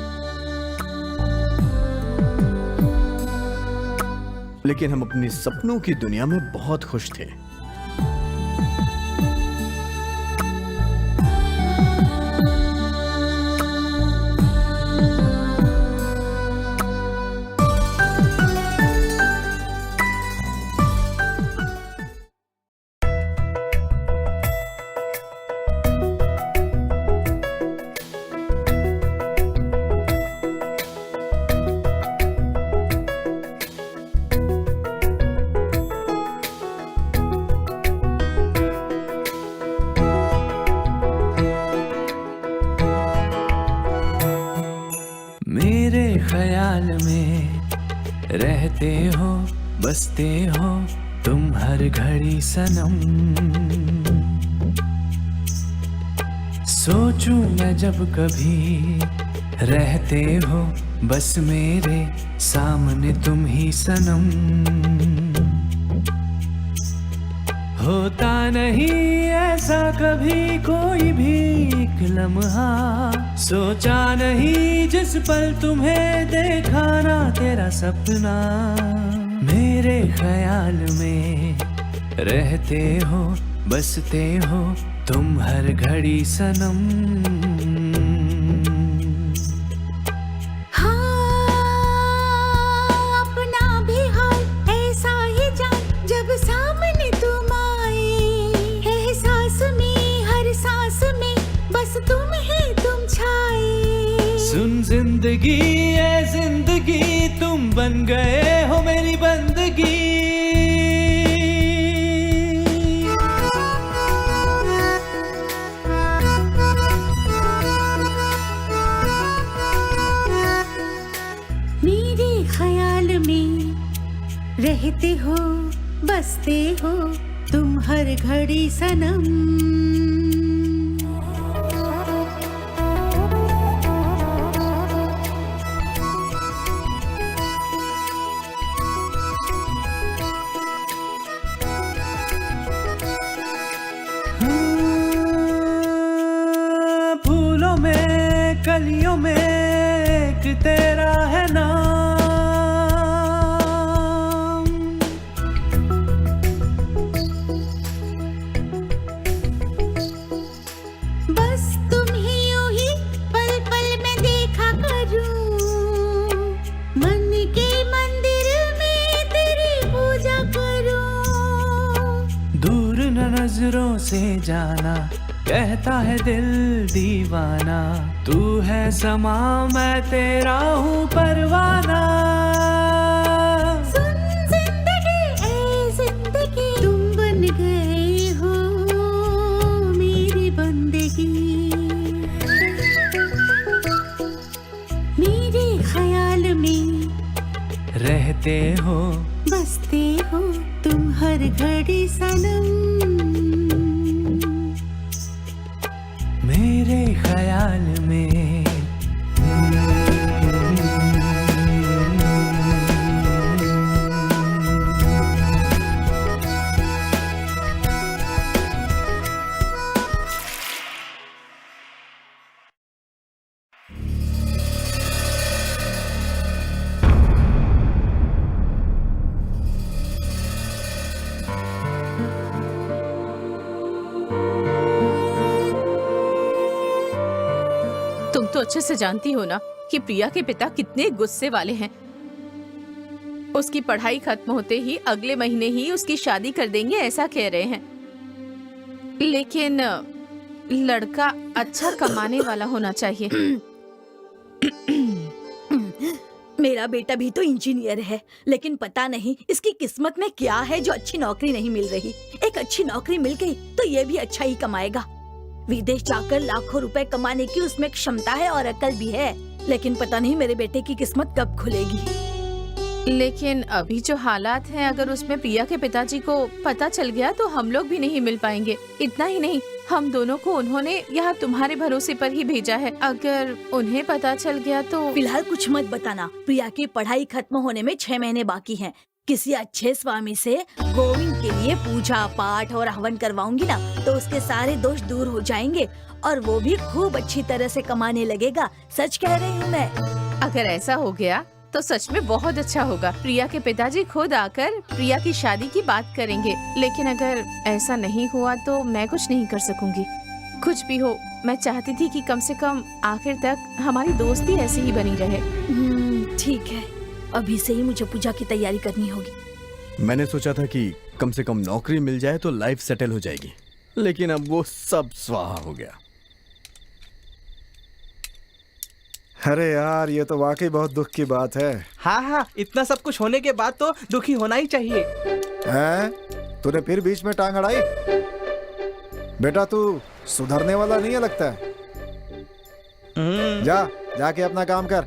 लेकिन हम अपने सपनों की दुनिया में बहुत खुश थे। ख्याल में रहते हो, बसते हो तुम हर घड़ी सनम। सोचूं मैं जब कभी रहते हो बस मेरे सामने तुम ही सनम। होता नहीं ऐसा कभी कोई भी एक लम्हा, सोचा नहीं जिस पल तुम्हें देखा ना तेरा सपना। मेरे ख्याल में रहते हो, बसते हो तुम हर घड़ी सनम। जिंदगी ए जिंदगी तुम बन गए हो मेरी बंदगी। मेरे ख्याल में रहते हो, बसते हो तुम हर घड़ी सनम। गलियों में एक तेरा है नाम, बस तुम ही यूं ही पल पल में देखा करूं, मन के मंदिर में तेरी पूजा करूं। दूर न नजरों से जाना कहता है दिल दीवाना, तू है समा मैं तेरा हूँ परवाना। सुन जिंदगी ए जिंदगी, तुम बन गए हो मेरी बंदगी। मेरे ख्याल में रहते हो, बसते हो तुम हर घड़ी सनम। मेरे ख्याल में तुम तो अच्छे से जानती हो ना कि प्रिया के पिता कितने गुस्से वाले हैं। उसकी पढ़ाई खत्म होते ही अगले महीने ही उसकी शादी कर देंगे ऐसा कह रहे हैं। लेकिन लड़का अच्छा कमाने वाला होना चाहिए। मेरा बेटा भी तो इंजीनियर है, लेकिन पता नहीं इसकी किस्मत में क्या है जो अच्छी नौकरी नहीं मिल रही। एक अच्छी नौकरी मिल गई तो ये भी अच्छा ही कमाएगा। विदेश जाकर लाखों रुपए कमाने की उसमें क्षमता है और अकल भी है, लेकिन पता नहीं मेरे बेटे की किस्मत कब खुलेगी। लेकिन अभी जो हालात हैं, अगर उसमें प्रिया के पिताजी को पता चल गया तो हम लोग भी नहीं मिल पाएंगे। इतना ही नहीं, हम दोनों को उन्होंने यहाँ तुम्हारे भरोसे पर ही भेजा है। अगर उन्हें पता चल गया तो फिलहाल कुछ मत बताना। प्रिया की पढ़ाई खत्म होने में 6 महीने बाकी हैं। किसी अच्छे स्वामी से गोविंद के लिए पूजा पाठ और हवन करवाऊंगी ना, तो उसके सारे दोष दूर हो जाएंगे और वो भी खूब अच्छी तरह से कमाने लगेगा। सच कह रही हूँ मैं। अगर ऐसा हो गया तो सच में बहुत अच्छा होगा। प्रिया के पिताजी खुद आकर प्रिया की शादी की बात करेंगे। लेकिन अगर ऐसा नहीं हुआ तो मैं कुछ नहीं कर सकूंगी। कुछ भी हो, मैं चाहती थी कि कम से कम आखिर तक हमारी दोस्ती ऐसी ही बनी रहे। ठीक है, अभी से ही मुझे पूजा की तैयारी करनी होगी। मैंने सोचा था कि कम से कम नौकरी मिल जाए तो लाइफ सेटल हो जाएगी, लेकिन अब वो सब स्वाहा हो गया। अरे यार, ये तो वाकई बहुत दुख की बात है। हाँ हाँ, इतना सब कुछ होने के बाद तो दुखी होना ही चाहिए। हैं? तूने फिर बीच में टांग अड़ाई? बेटा तू सुधरने वाला नहीं है लगता है। जाके अपना काम कर।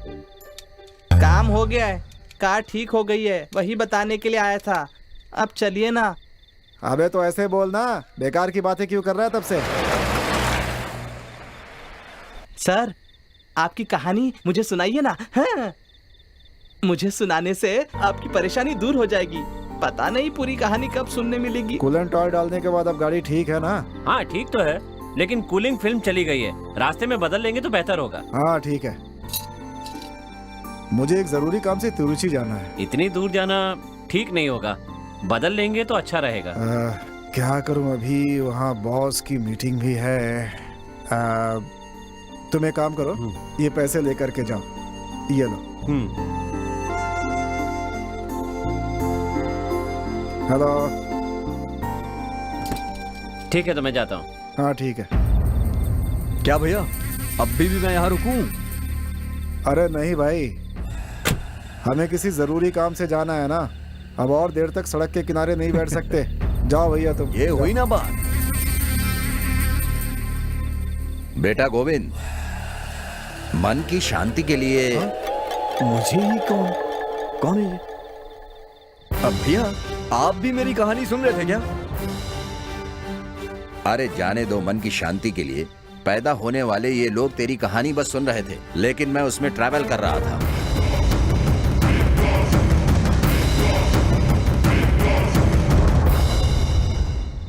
काम हो गया है, कार ठीक हो गई है, वही बताने के लिए आया था। अब चलिए ना। अबे तो ऐसे बोलना, बेकार की बातें क्यों कर रहा है तब से? सर, आपकी कहानी मुझे सुनाइए ना। हाँ? मुझे सुनाने से आपकी परेशानी दूर हो जाएगी। पता नहीं पूरी कहानी कब सुनने मिलेगी। कूलेंट ऑयल डालने के बाद अब गाड़ी ठीक है ना? हाँ ठीक तो है, लेकिन कूलिंग फिल्म चली गई है। रास्ते में बदल लेंगे तो बेहतर होगा। हाँ ठीक है, मुझे एक जरूरी काम से तिरुचि जाना है। इतनी दूर जाना ठीक नहीं होगा, बदल लेंगे तो अच्छा रहेगा। क्या करूं, अभी वहाँ बॉस की मीटिंग भी है। तुम एक काम करो, ये पैसे लेकर के जाओ, ये लो। हेलो। ठीक है तो मैं जाता हूँ। हाँ ठीक है। क्या भैया, अब भी मैं यहाँ रुकूं? अरे नहीं भाई, हमें किसी जरूरी काम से जाना है ना। अब और देर तक सड़क के किनारे नहीं बैठ सकते। जाओ भैया तुम। ये हुई ना बात। बेटा गोविंद, मन की शांति के लिए। मुझे ही कौन है ये? अब भैया, आप भी मेरी कहानी सुन रहे थे क्या? अरे जाने दो, मन की शांति के लिए पैदा होने वाले ये लोग तेरी कहानी बस सुन रहे थे, लेकिन मैं उसमें ट्रैवल कर रहा था।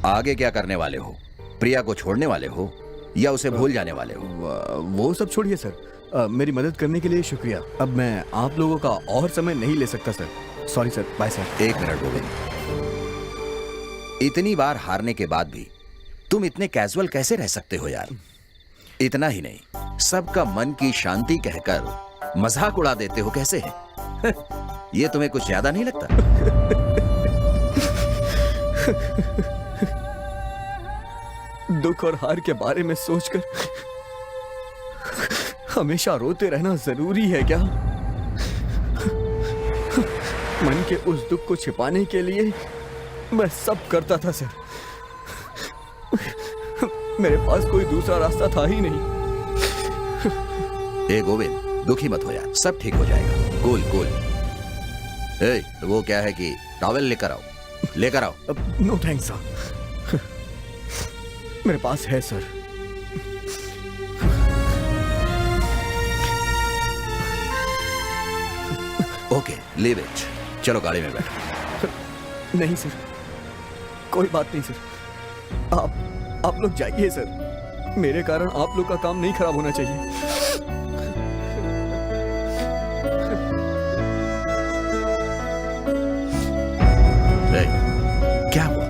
आगे क्या करने वाले हो? प्रिया को छोड़ने वाले हो या उसे भूल जाने वाले हो? वो सब छोड़िए सर, मेरी मदद करने के लिए शुक्रिया। अब मैं आप लोगों का और समय नहीं ले सकता sir. Sorry sir, bye sir. एक मिनट गोविंद, इतनी बार हारने के बाद भी तुम इतने कैजुअल कैसे रह सकते हो यार? इतना ही नहीं, सबका मन की शांति कहकर मजाक उड़ा देते हो कैसे है? ये तुम्हें कुछ ज्यादा नहीं लगता? दुख और हार के बारे में सोचकर हमेशा रोते रहना जरूरी है क्या? मन के उस दुख को छिपाने के लिए मैं सब करता था सर। मेरे पास कोई दूसरा रास्ता था ही नहीं। ए गोविंद, दुखी मत हो यार, सब ठीक हो जाएगा। Cool cool. ए, वो क्या है कि टॉवेल लेकर आओ, लेकर आओ। नो थैंक्स सर, मेरे पास है सर। Okay, leave it. चलो गाड़ी में बैठो। नहीं सर, कोई बात नहीं सर। आप लोग जाइए सर। मेरे कारण आप लोग का काम नहीं खराब होना चाहिए। क्या हुआ?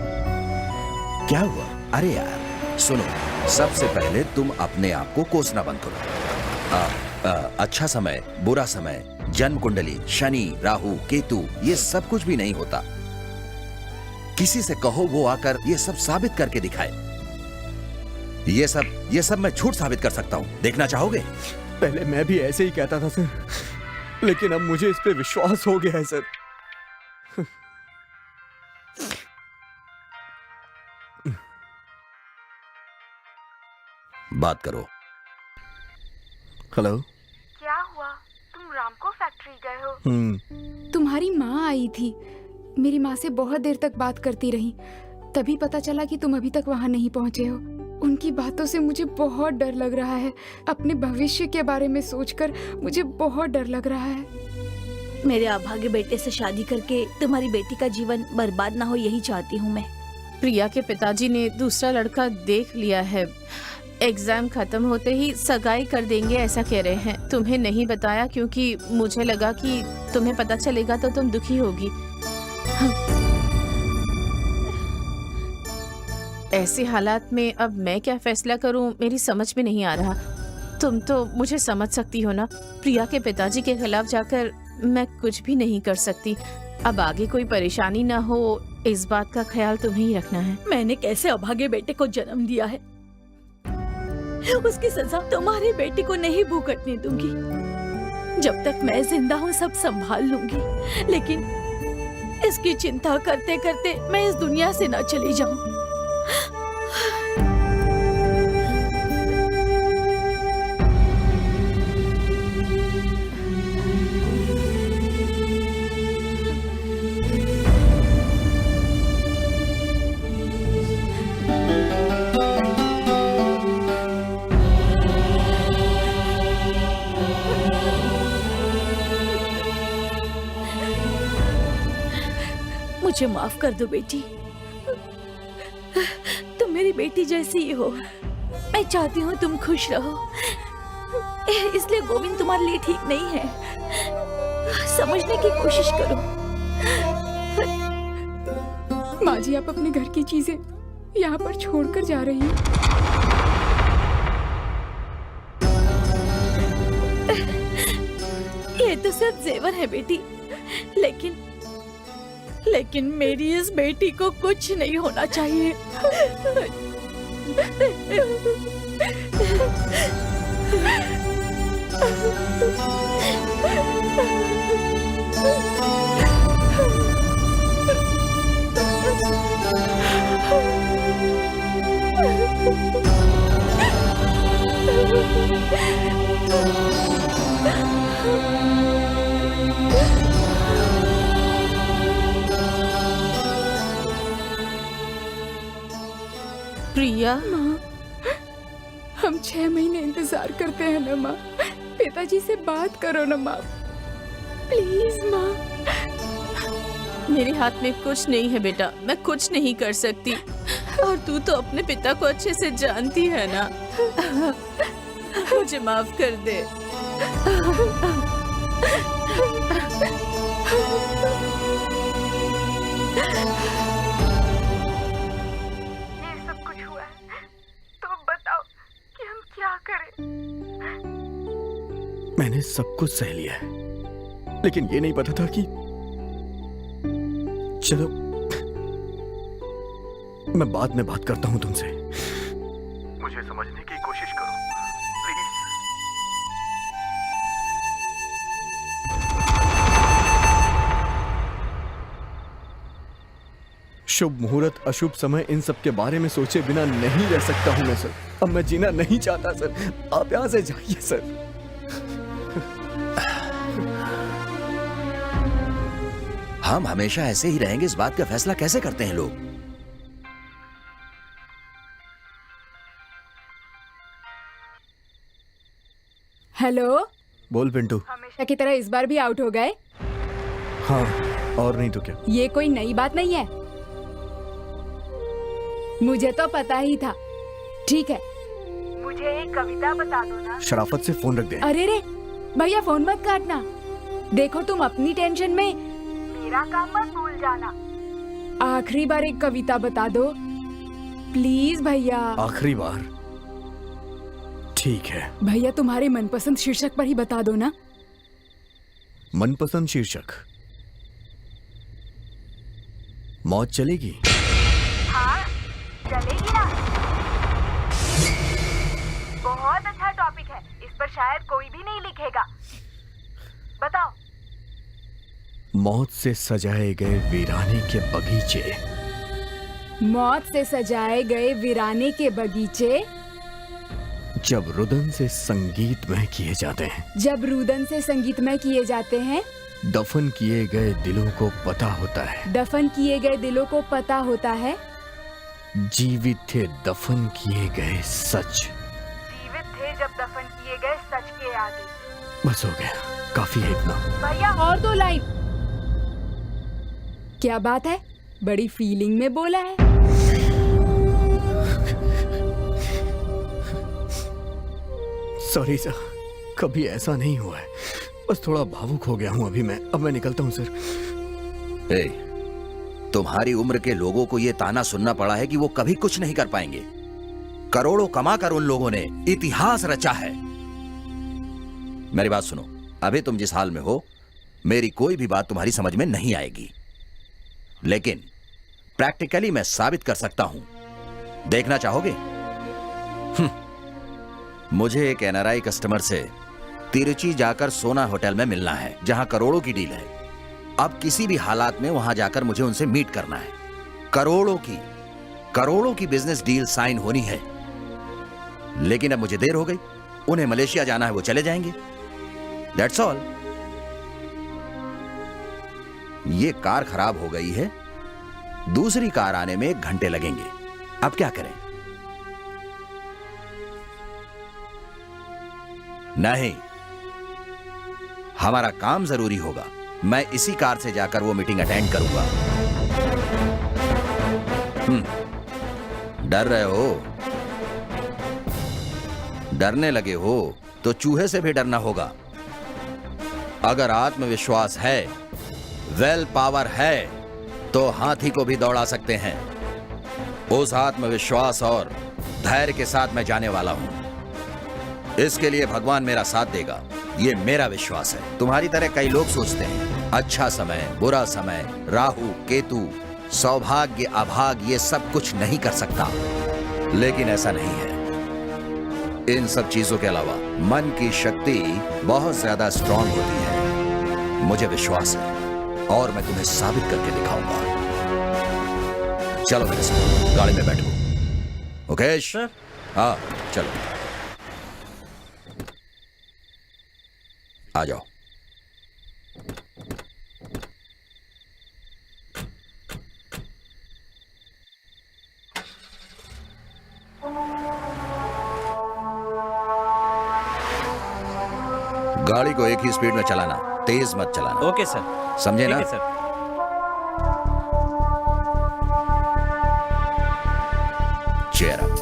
क्या हुआ? अरे यार सुनो, सबसे पहले तुम अपने आप को कोसना बंद करो। अच्छा समय, बुरा समय, जन्म कुंडली, शनि, राहु, केतु, ये सब कुछ भी नहीं होता। किसी से कहो वो आकर ये सब साबित करके दिखाए। ये सब मैं झूठ साबित कर सकता हूं। देखना चाहोगे? पहले मैं भी ऐसे ही कहता था सर, लेकिन अब मुझे इस पे विश्वास हो गया है सर। बात करो। हेलो। क्या हुआ? तुम रामको फैक्ट्री गए हो? तुम्हारी माँ आई थी। मेरी माँ से बहुत देर तक बात करती रही, तभी पता चला कि तुम अभी तक वहाँ नहीं पहुँचे हो। उनकी बातों से मुझे बहुत डर लग रहा है। अपने भविष्य के बारे में सोचकर मुझे बहुत डर लग रहा है। मेरे अभागे बेटे से शादी करके तुम्हारी बेटी का जीवन बर्बाद ना हो, यही चाहती हूँ मैं। प्रिया के पिताजी ने दूसरा लड़का देख लिया है। एग्जाम खत्म होते ही सगाई कर देंगे ऐसा कह रहे हैं। तुम्हें नहीं बताया क्योंकि मुझे लगा कि तुम्हें पता चलेगा तो तुम दुखी होगी। ऐसे हालात में अब मैं क्या फैसला करूं, मेरी समझ में नहीं आ रहा। तुम तो मुझे समझ सकती हो ना, प्रिया के पिताजी के खिलाफ जाकर मैं कुछ भी नहीं कर सकती। अब आगे कोई परेशानी ना हो, इस बात का ख्याल तुम्हें ही रखना है। मैंने कैसे अभागे बेटे को जन्म दिया है, उसकी सजा तुम्हारी बेटी को नहीं भुगतने दूंगी। जब तक मैं जिंदा हूँ सब संभाल लूंगी, लेकिन इसकी चिंता करते करते मैं इस दुनिया से ना चली जाऊं। मुझे माफ कर दो बेटी, तुम मेरी बेटी जैसी ही हो। मैं चाहती हूँ तुम खुश रहो, इसलिए गोविंद तुम्हारे लिए ठीक नहीं है। समझने की कोशिश करो। माँ जी, आप अपने घर की चीजें यहाँ पर छोड़कर जा रही हैं। ये तो सिर्फ जेवर है बेटी, लेकिन मेरी इस बेटी को कुछ नहीं होना चाहिए। प्रिया, माँ, हम 6 महीने इंतजार करते हैं ना माँ। पिताजी से बात करो ना माँ, प्लीज माँ। मेरे हाथ में कुछ नहीं है बेटा, मैं कुछ नहीं कर सकती। और तू तो अपने पिता को अच्छे से जानती है ना। मुझे माफ कर दे। मैंने सब कुछ सह लिया है, लेकिन ये नहीं पता था कि चलो मैं बाद में बात करता हूं तुमसे। मुझे समझने की कोशिश करो प्लीज। शुभ मुहूर्त, अशुभ समय, इन सब के बारे में सोचे बिना नहीं रह सकता हूँ मैं सर। अब मैं जीना नहीं चाहता सर। आप यहाँ से जाइए सर। हम हमेशा ऐसे ही रहेंगे, इस बात का फैसला कैसे करते हैं लोग? हेलो। बोल पिंटू। हमेशा की तरह इस बार भी आउट हो गए? हाँ, और नहीं तो क्या। ये कोई नई बात नहीं है, मुझे तो पता ही था। ठीक है, मुझे एक कविता बता दो ना। शराफत से फोन रख दे। अरे रे भैया, फोन मत काटना। देखो, तुम अपनी टेंशन में मेरा काम मत भूल जाना। आखिरी बार एक कविता बता दो प्लीज भैया। आखिरी बार? ठीक है भैया, तुम्हारे मनपसंद शीर्षक पर ही बता दो ना। मनपसंद शीर्षक? मौत चलेगी। हाँ, चलेगी ना। बहुत अच्छा टॉपिक है, इस पर शायद कोई भी नहीं लिखेगा। बताओ। मौत से सजाए गए वीराने के बगीचे। मौत से सजाए गए वीराने के बगीचे जब रुदन से संगीतमय किए जाते हैं। जब रुदन से संगीतमय किए जाते हैं। दफन किए गए दिलों को पता होता है। दफन किए गए दिलों को पता होता है। जीवित थे दफन किए गए सच। जीवित थे जब दफन किए गए सच के आगे। बस हो गया, काफी है इतना। भैया, और 2 लाइन। क्या बात है, बड़ी फीलिंग में बोला है। सॉरी सर, कभी ऐसा नहीं हुआ है, बस थोड़ा भावुक हो गया हूँ अभी मैं। अब मैं निकलता हूँ सर। तुम्हारी उम्र के लोगों को ये ताना सुनना पड़ा है कि वो कभी कुछ नहीं कर पाएंगे। करोड़ों कमाकर उन लोगों ने इतिहास रचा है। मेरी बात सुनो, अभी तुम जिस हाल में हो, मेरी कोई भी बात तुम्हारी समझ में नहीं आएगी, लेकिन प्रैक्टिकली मैं साबित कर सकता हूं। देखना चाहोगे? मुझे एक एनआरआई कस्टमर से तिरुचि जाकर सोना होटल में मिलना है, जहां करोड़ों की डील है। अब किसी भी हालात में वहां जाकर मुझे उनसे मीट करना है। करोड़ों की बिजनेस डील साइन होनी है, लेकिन अब मुझे देर हो गई। उन्हें मलेशिया जाना है, वो चले जाएंगे। That's all. ये कार खराब हो गई है, दूसरी कार आने में 1 घंटे लगेंगे। अब क्या करें? नहीं, हमारा काम जरूरी होगा। मैं इसी कार से जाकर वो मीटिंग अटेंड करूंगा। डर रहे हो? डरने लगे हो तो चूहे से भी डरना होगा। अगर आत्मविश्वास है, वेल पावर है, तो हाथी को भी दौड़ा सकते हैं। उस आत्मविश्वास और धैर्य के साथ मैं जाने वाला हूं। इसके लिए भगवान मेरा साथ देगा, ये मेरा विश्वास है। तुम्हारी तरह कई लोग सोचते हैं अच्छा समय, बुरा समय, राहु केतु, सौभाग्य अभाग्य, ये सब कुछ नहीं कर सकता, लेकिन ऐसा नहीं है। इन सब चीजों के अलावा मन की शक्ति बहुत ज्यादा स्ट्रांग होती है। मुझे विश्वास है और मैं तुम्हें साबित करके दिखाऊंगा। चलो मेरे साथ गाड़ी में बैठो। ओके? हाँ, चलो आ जाओ। गाड़ी को एक ही स्पीड में चलाना, तेज मत चलाना। Okay sir. समझे ना? ठीक है सर। Cheer up.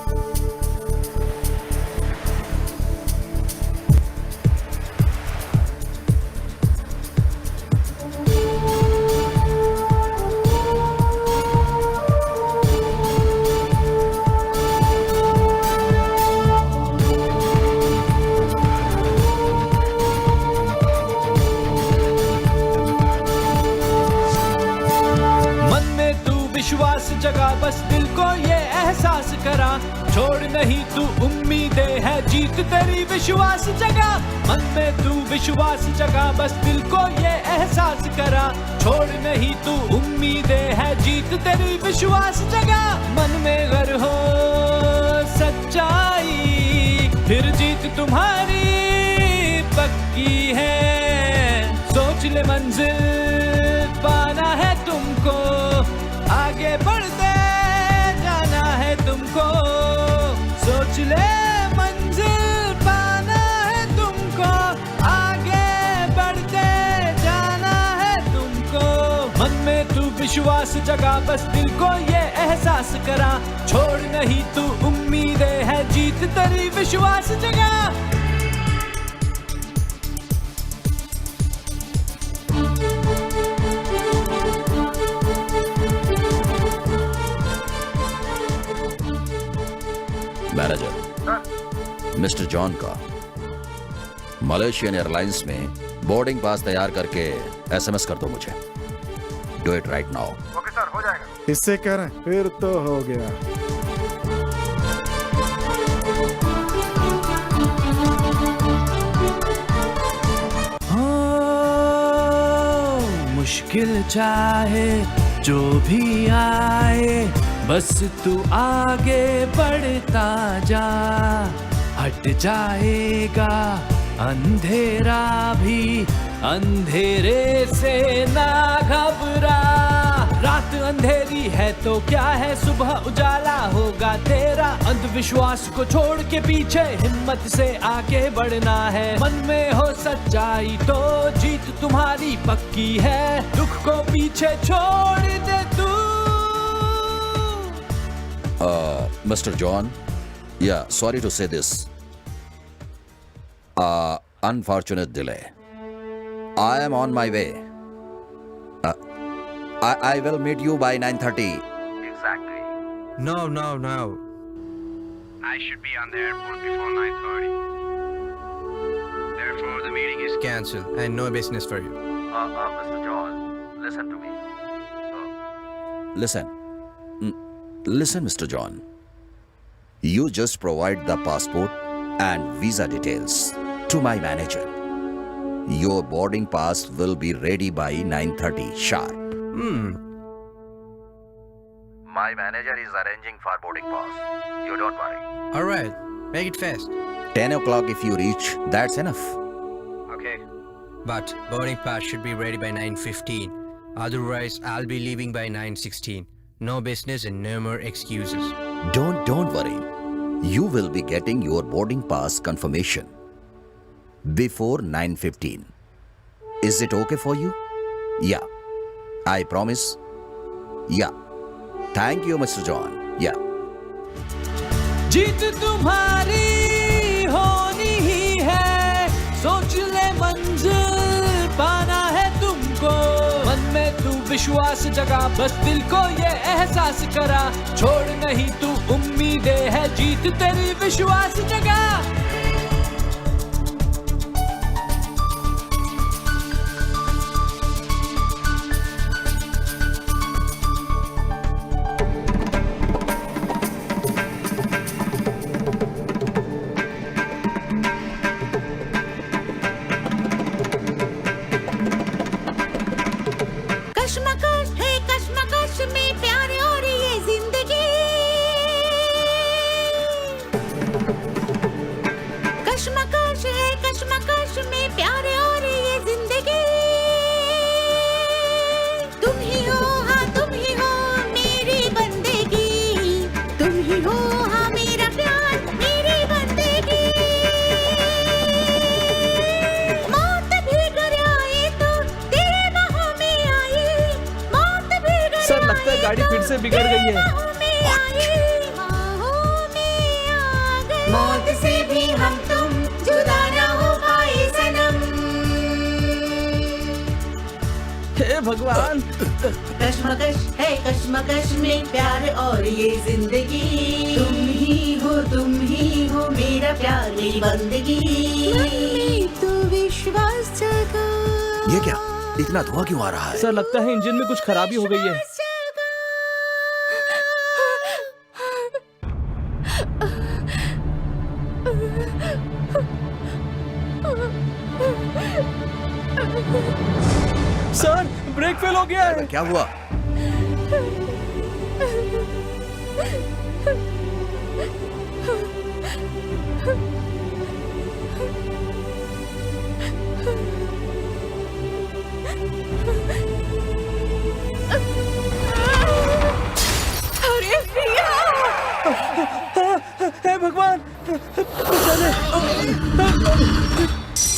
विश्वास जगा, बस दिल को ये एहसास करा, छोड़ नहीं तू उम्मीदें है जीत तेरी विश्वास जगा, मन में तू विश्वास जगा, बस दिल को ये एहसास करा, छोड़ नहीं तू उम्मीदें है जीत तेरी विश्वास जगा, मन में गर हो सच्चाई फिर जीत तुम्हारी पक्की है, सोच ले मंजिल पाना है तुमको, आगे बढ़ते जाना है तुमको, सोच ले मंजिल पाना है तुमको, आगे बढ़ते जाना है तुमको, मन में तू विश्वास जगा, बस दिल को ये एहसास करा, छोड़ नहीं तू उम्मीदें है जीत तेरी विश्वास जगा। मैनेजर, मिस्टर जॉन का मलेशियन एयरलाइंस में बोर्डिंग पास तैयार करके एसएमएस कर दो मुझे। Do it right now. Okay sir, हो जाएगा। इससे कह रहे हैं फिर तो हो गया। मुश्किल चाहे जो भी आए, बस तू आगे बढ़ता जा, हट जाएगा अंधेरा भी, अंधेरे से ना घबरा, रात अंधेरी है तो क्या है, सुबह उजाला होगा तेरा, अंधविश्वास को छोड़ के पीछे हिम्मत से आगे बढ़ना है, मन में हो सच्चाई तो जीत तुम्हारी पक्की है, दुख को पीछे छोड़ दे तू। Mr. John, yeah, sorry to say this. Unfortunate delay. I am on my way. I will meet you by 9:30. Exactly. No. I should be on the airport before 9:30. Therefore, the meeting is Cancel and no business for you. Mr. John, listen to me. Listen, Mr. John. You just provide the passport and visa details to my manager. Your boarding pass will be ready by 9:30 sharp. My manager is arranging for boarding pass. You don't worry. All right, make it fast. 10 o'clock if you reach, that's enough. Okay. But boarding pass should be ready by 9:15. Otherwise, I'll be leaving by 9:16. No business and no more excuses. Don't worry. You will be getting your boarding pass confirmation before 9:15. Is it okay for you? Yeah. I promise. Yeah. Thank you, Mr. John. Yeah. जीत तुम्हारी होनी ही है, सोच ले मंजिल पाना है तुमको, मन में तू विश्वास जगा, बस दिल को ये एहसास करा, छोड़ नहीं तू उम्मीदें है जीत तेरी विश्वास जगा। कश्मकश में प्यार और ये जिंदगी, कश्मकश है कश्मकश में प्यार और ये जिंदगी, तुम ही हो हाँ तुम ही हो मेरी बंदेगी, तुम ही हो हाँ मेरा प्यार मेरी बंदेगी, मौत भी घर आए तो तेरे बाहों में आए, मौत भी घर सर लगता है गाड़ी फिर से बिगड़ गई है। मौत से भी हम तुम जुदा ना हो पाए सनम। हे भगवान, कश्मकश है कश्मकश में प्यार और ये जिंदगी, तुम ही हो मेरा प्यार मेरी बंदगी, मन में तू विश्वास जगा। ये क्या? इतना धुआं क्यों आ रहा है? सर लगता है इंजन में कुछ खराबी हो गई है। ब्रेक फेल हो गया है। क्या हुआ? अरे प्रिया! हे भगवान,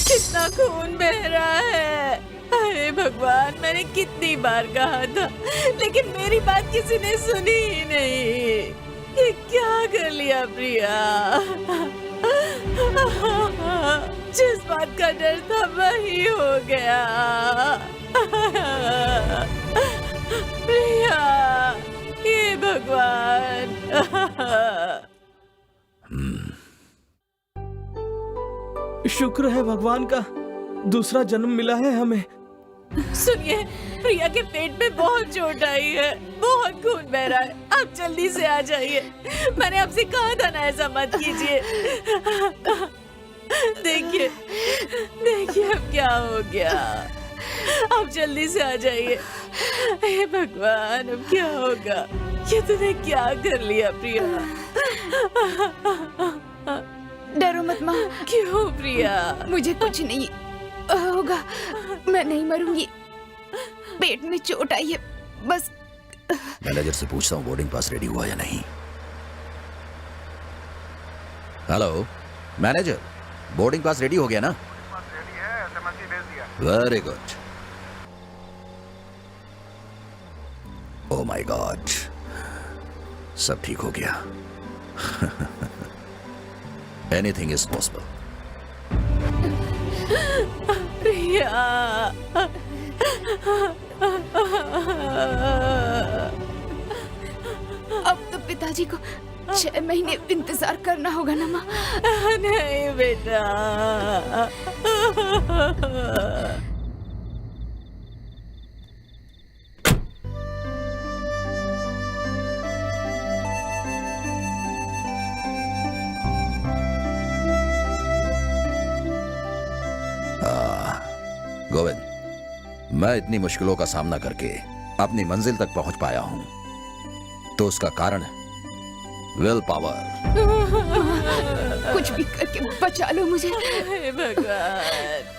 कितना खून बह रहा है। अरे भगवान, मैंने कितनी बार कहा था, लेकिन मेरी बात किसी ने सुनी ही नहीं। ये क्या कर लिया प्रिया? जिस बात का डर था वही हो गया। प्रिया, ये भगवान। शुक्र है भगवान का, दूसरा जन्म मिला है हमें। सुनिए, प्रिया के पेट में बहुत चोट आई है, बहुत खून बह रहा है। आप जल्दी से आ जाइए। मैंने आपसे कहा था ना ऐसा मत कीजिए। देखिए देखिए अब क्या हो गया। आप जल्दी से आ जाइए। हे भगवान, अब क्या होगा? ये तूने क्या कर लिया प्रिया? डरो मत माँ। क्यों प्रिया? मुझे कुछ नहीं होगा, मैं नहीं मरूंगी। पेट में चोट आई है बस। मैनेजर से पूछता हूँ बोर्डिंग पास रेडी हुआ या नहीं। Hello manager, boarding pass ready हो गया ना? Very good. Oh my God, सब ठीक हो गया। Anything is possible. प्रिया, अब तो पिताजी को 6 महीने इंतजार करना होगा ना माँ? नहीं बेटा। गोविंद, मैं इतनी मुश्किलों का सामना करके अपनी मंजिल तक पहुंच पाया हूं, तो उसका कारण है विल पावर। कुछ भी करके बचा लो मुझे। हे भगवान।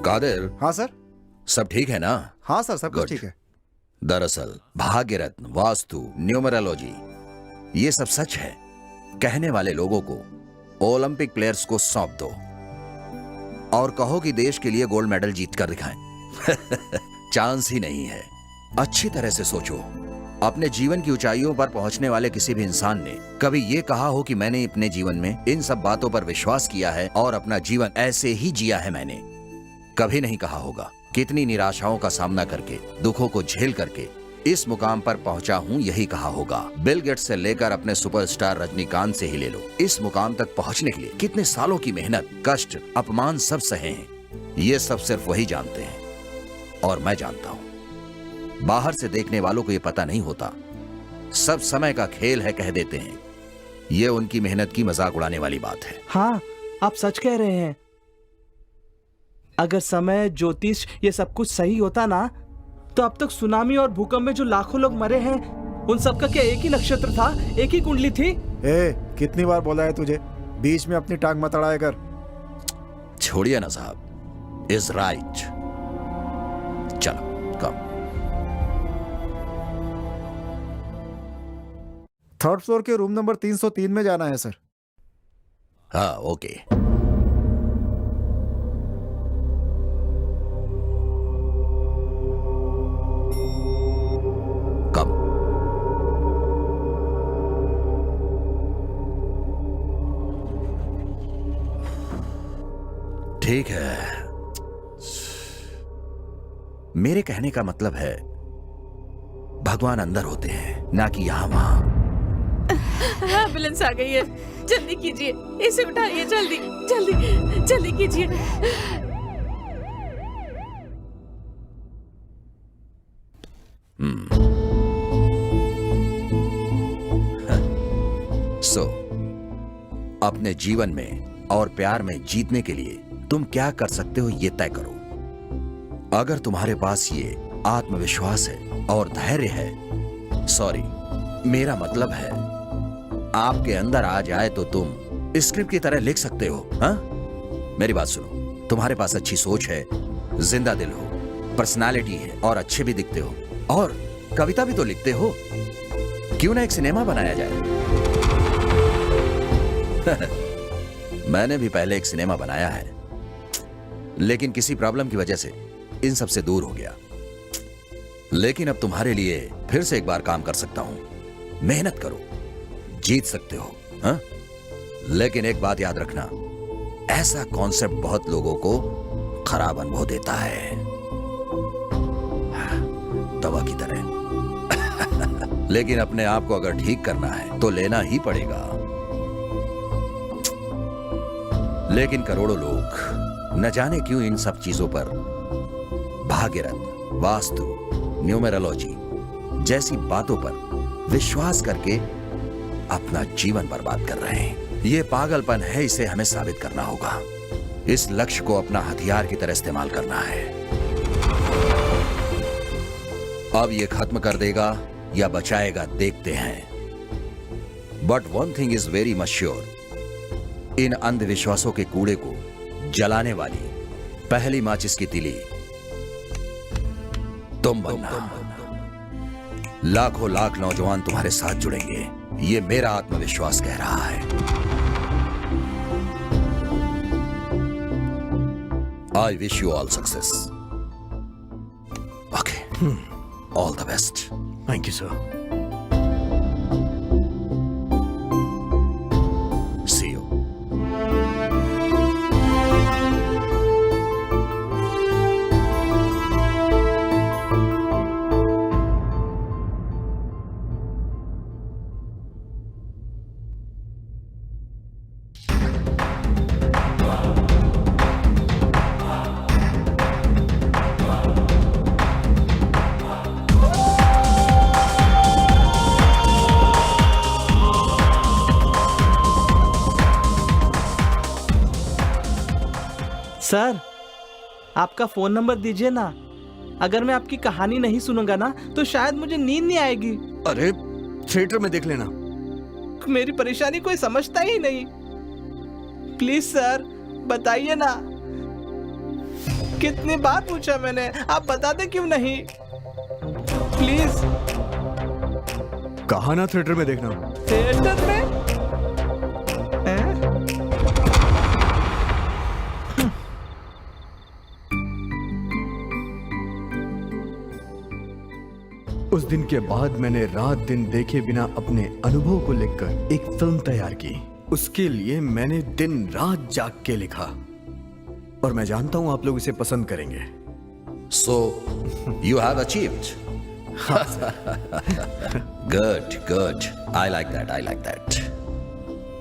कादिर। हाँ सर। सब ठीक है ना? हाँ सर, सब कुछ Good. ठीक है। दरअसल भाग्य रत्न, वास्तु, न्यूमरोलॉजी, ये सब सच है। कहने वाले लोगों को ओलंपिक प्लेयर्स को सौंप दो और कहो कि देश के लिए गोल्ड मेडल जीत कर दिखाएं। चांस ही नहीं है। अच्छी तरह से सोचो, अपने जीवन की ऊंचाइयों पर पहुंचने वाले किसी भी इंसान ने कभी ये कहा हो कि मैंने अपने जीवन में इन सब बातों पर विश्वास किया है और अपना जीवन ऐसे ही जिया है, मैंने कभी नहीं कहा होगा। कितनी निराशाओं का सामना करके, दुखों को झेल करके इस मुकाम पर पहुंचा हूं, यही कहा होगा। बिल गेट्स से लेकर अपने सुपरस्टार रजनीकांत से ही ले लो, इस मुकाम तक पहुंचने के लिए कितने सालों की मेहनत, कष्ट, अपमान सब सहे हैं, ये सब सिर्फ वही जानते हैं और मैं जानता हूं। बाहर से देखने वालों को ये पता नहीं होता, सब समय का खेल है कह देते हैं। ये उनकी मेहनत की मजाक उड़ाने वाली बात है। हाँ, आप सच कह रहे हैं। अगर समय, ज्योतिष ये सब कुछ सही होता ना, तो अब तक सुनामी और भूकंप में जो लाखों लोग मरे हैं, उन सब का क्या एक ही नक्षत्र था, एक ही कुंडली थी? कितनी बार बोला है तुझे, बीच में अपनी टांग मत अड़ाया कर। छोड़िए ना साहब, इज राइट। चलो कम। 3rd फ्लोर के रूम नंबर 303 में जाना है सर। हाँ ओके। ठीक है, मेरे कहने का मतलब है भगवान अंदर होते हैं, ना कि यहां वहां। एम्बुलेंस आ गई है। जल्दी कीजिए, इसे उठाइए, जल्दी जल्दी जल्दी कीजिए। अपने जीवन में और प्यार में जीतने के लिए तुम क्या कर सकते हो ये तय करो। अगर तुम्हारे पास ये आत्मविश्वास है और धैर्य है, सॉरी मेरा मतलब है आपके अंदर आ जाए, तो तुम स्क्रिप्ट की तरह लिख सकते हो। हाँ, मेरी बात सुनो, तुम्हारे पास अच्छी सोच है, जिंदा दिल हो, पर्सनालिटी है और अच्छे भी दिखते हो, और कविता भी तो लिखते हो। क्यों ना एक सिनेमा बनाया जाए? मैंने भी पहले एक सिनेमा बनाया है, लेकिन किसी प्रॉब्लम की वजह से इन सब से दूर हो गया। लेकिन अब तुम्हारे लिए फिर से एक बार काम कर सकता हूं। मेहनत करो, जीत सकते हो। हाँ? लेकिन एक बात याद रखना, ऐसा कॉन्सेप्ट बहुत लोगों को खराब अनुभव देता है, दवा की तरह। लेकिन अपने आप को अगर ठीक करना है तो लेना ही पड़ेगा। लेकिन करोड़ों लोग न जाने क्यों इन सब चीजों पर, भाग्यरथ, वास्तु, न्यूमेरोलॉजी जैसी बातों पर विश्वास करके अपना जीवन बर्बाद कर रहे हैं। ये पागलपन है, इसे हमें साबित करना होगा। इस लक्ष्य को अपना हथियार की तरह इस्तेमाल करना है। अब ये खत्म कर देगा या बचाएगा, देखते हैं। But one thing is very much sure, इन अंधविश्वासों के कूड़े को जलाने वाली पहली माचिस की तीली तुम बनना। लाखों लाख नौजवान तुम्हारे साथ जुड़ेंगे, ये मेरा आत्मविश्वास कह रहा है। I wish you all success. Okay, all the best. Thank you sir. See you. Sir, आपका फोन नंबर दीजिए ना। अगर मैं आपकी कहानी नहीं सुनूंगा ना तो शायद मुझे नींद नहीं आएगी। अरे थिएटर में देख लेना। मेरी परेशानी कोई समझता ही नहीं। प्लीज सर बताइए ना। कितनी बार पूछा मैंने, आप बताते क्यों नहीं? प्लीज। कहा ना थिएटर में देखना। थिएटर में? उस दिन के बाद मैंने रात दिन देखे बिना अपने अनुभव को लिखकर एक फिल्म तैयार की। उसके लिए मैंने दिन रात जाग के लिखा, और मैं जानता हूं आप लोग इसे पसंद करेंगे। So you have achieved. Good, good. I like that. I like that.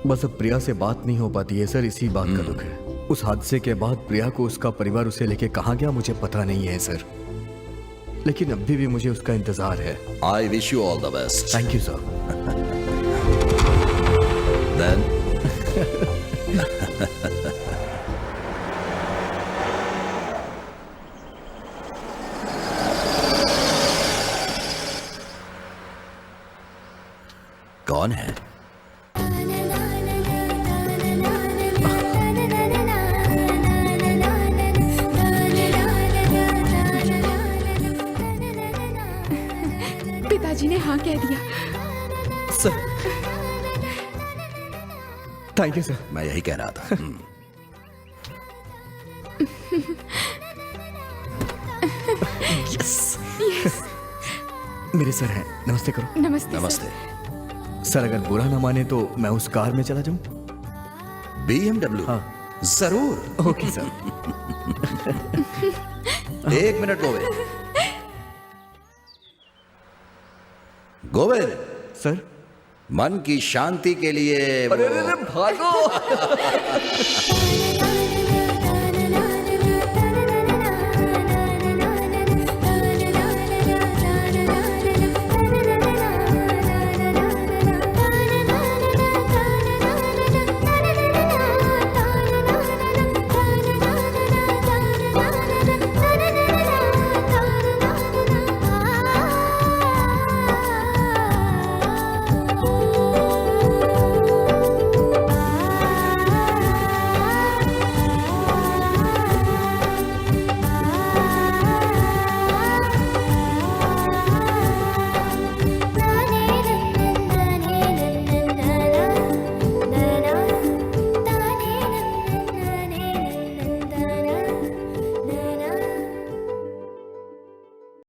बस अब प्रिया से बात नहीं हो पाती है सर, इसी बात का दुख है। उस हादसे के बाद प्रिया को उसका परिवार उसे लेके कहाँ गया मुझे पता नहीं है सर, लेकिन अभी भी मुझे उसका इंतजार है। I wish you all the best. Thank you sir. Then कौन है? पिताजी ने हाँ कह दिया। Sir thank you sir. मैं यही कह रहा था। Yes yes. मेरे सर हैं, नमस्ते करो। नमस्ते। नमस्ते सर, अगर बुरा ना माने तो मैं उस कार में चला जाऊं? BMW? हाँ जरूर। Okay sir. एक मिनट गोविंद। गोविंद सर। मन की शांति के लिए अरे भागो।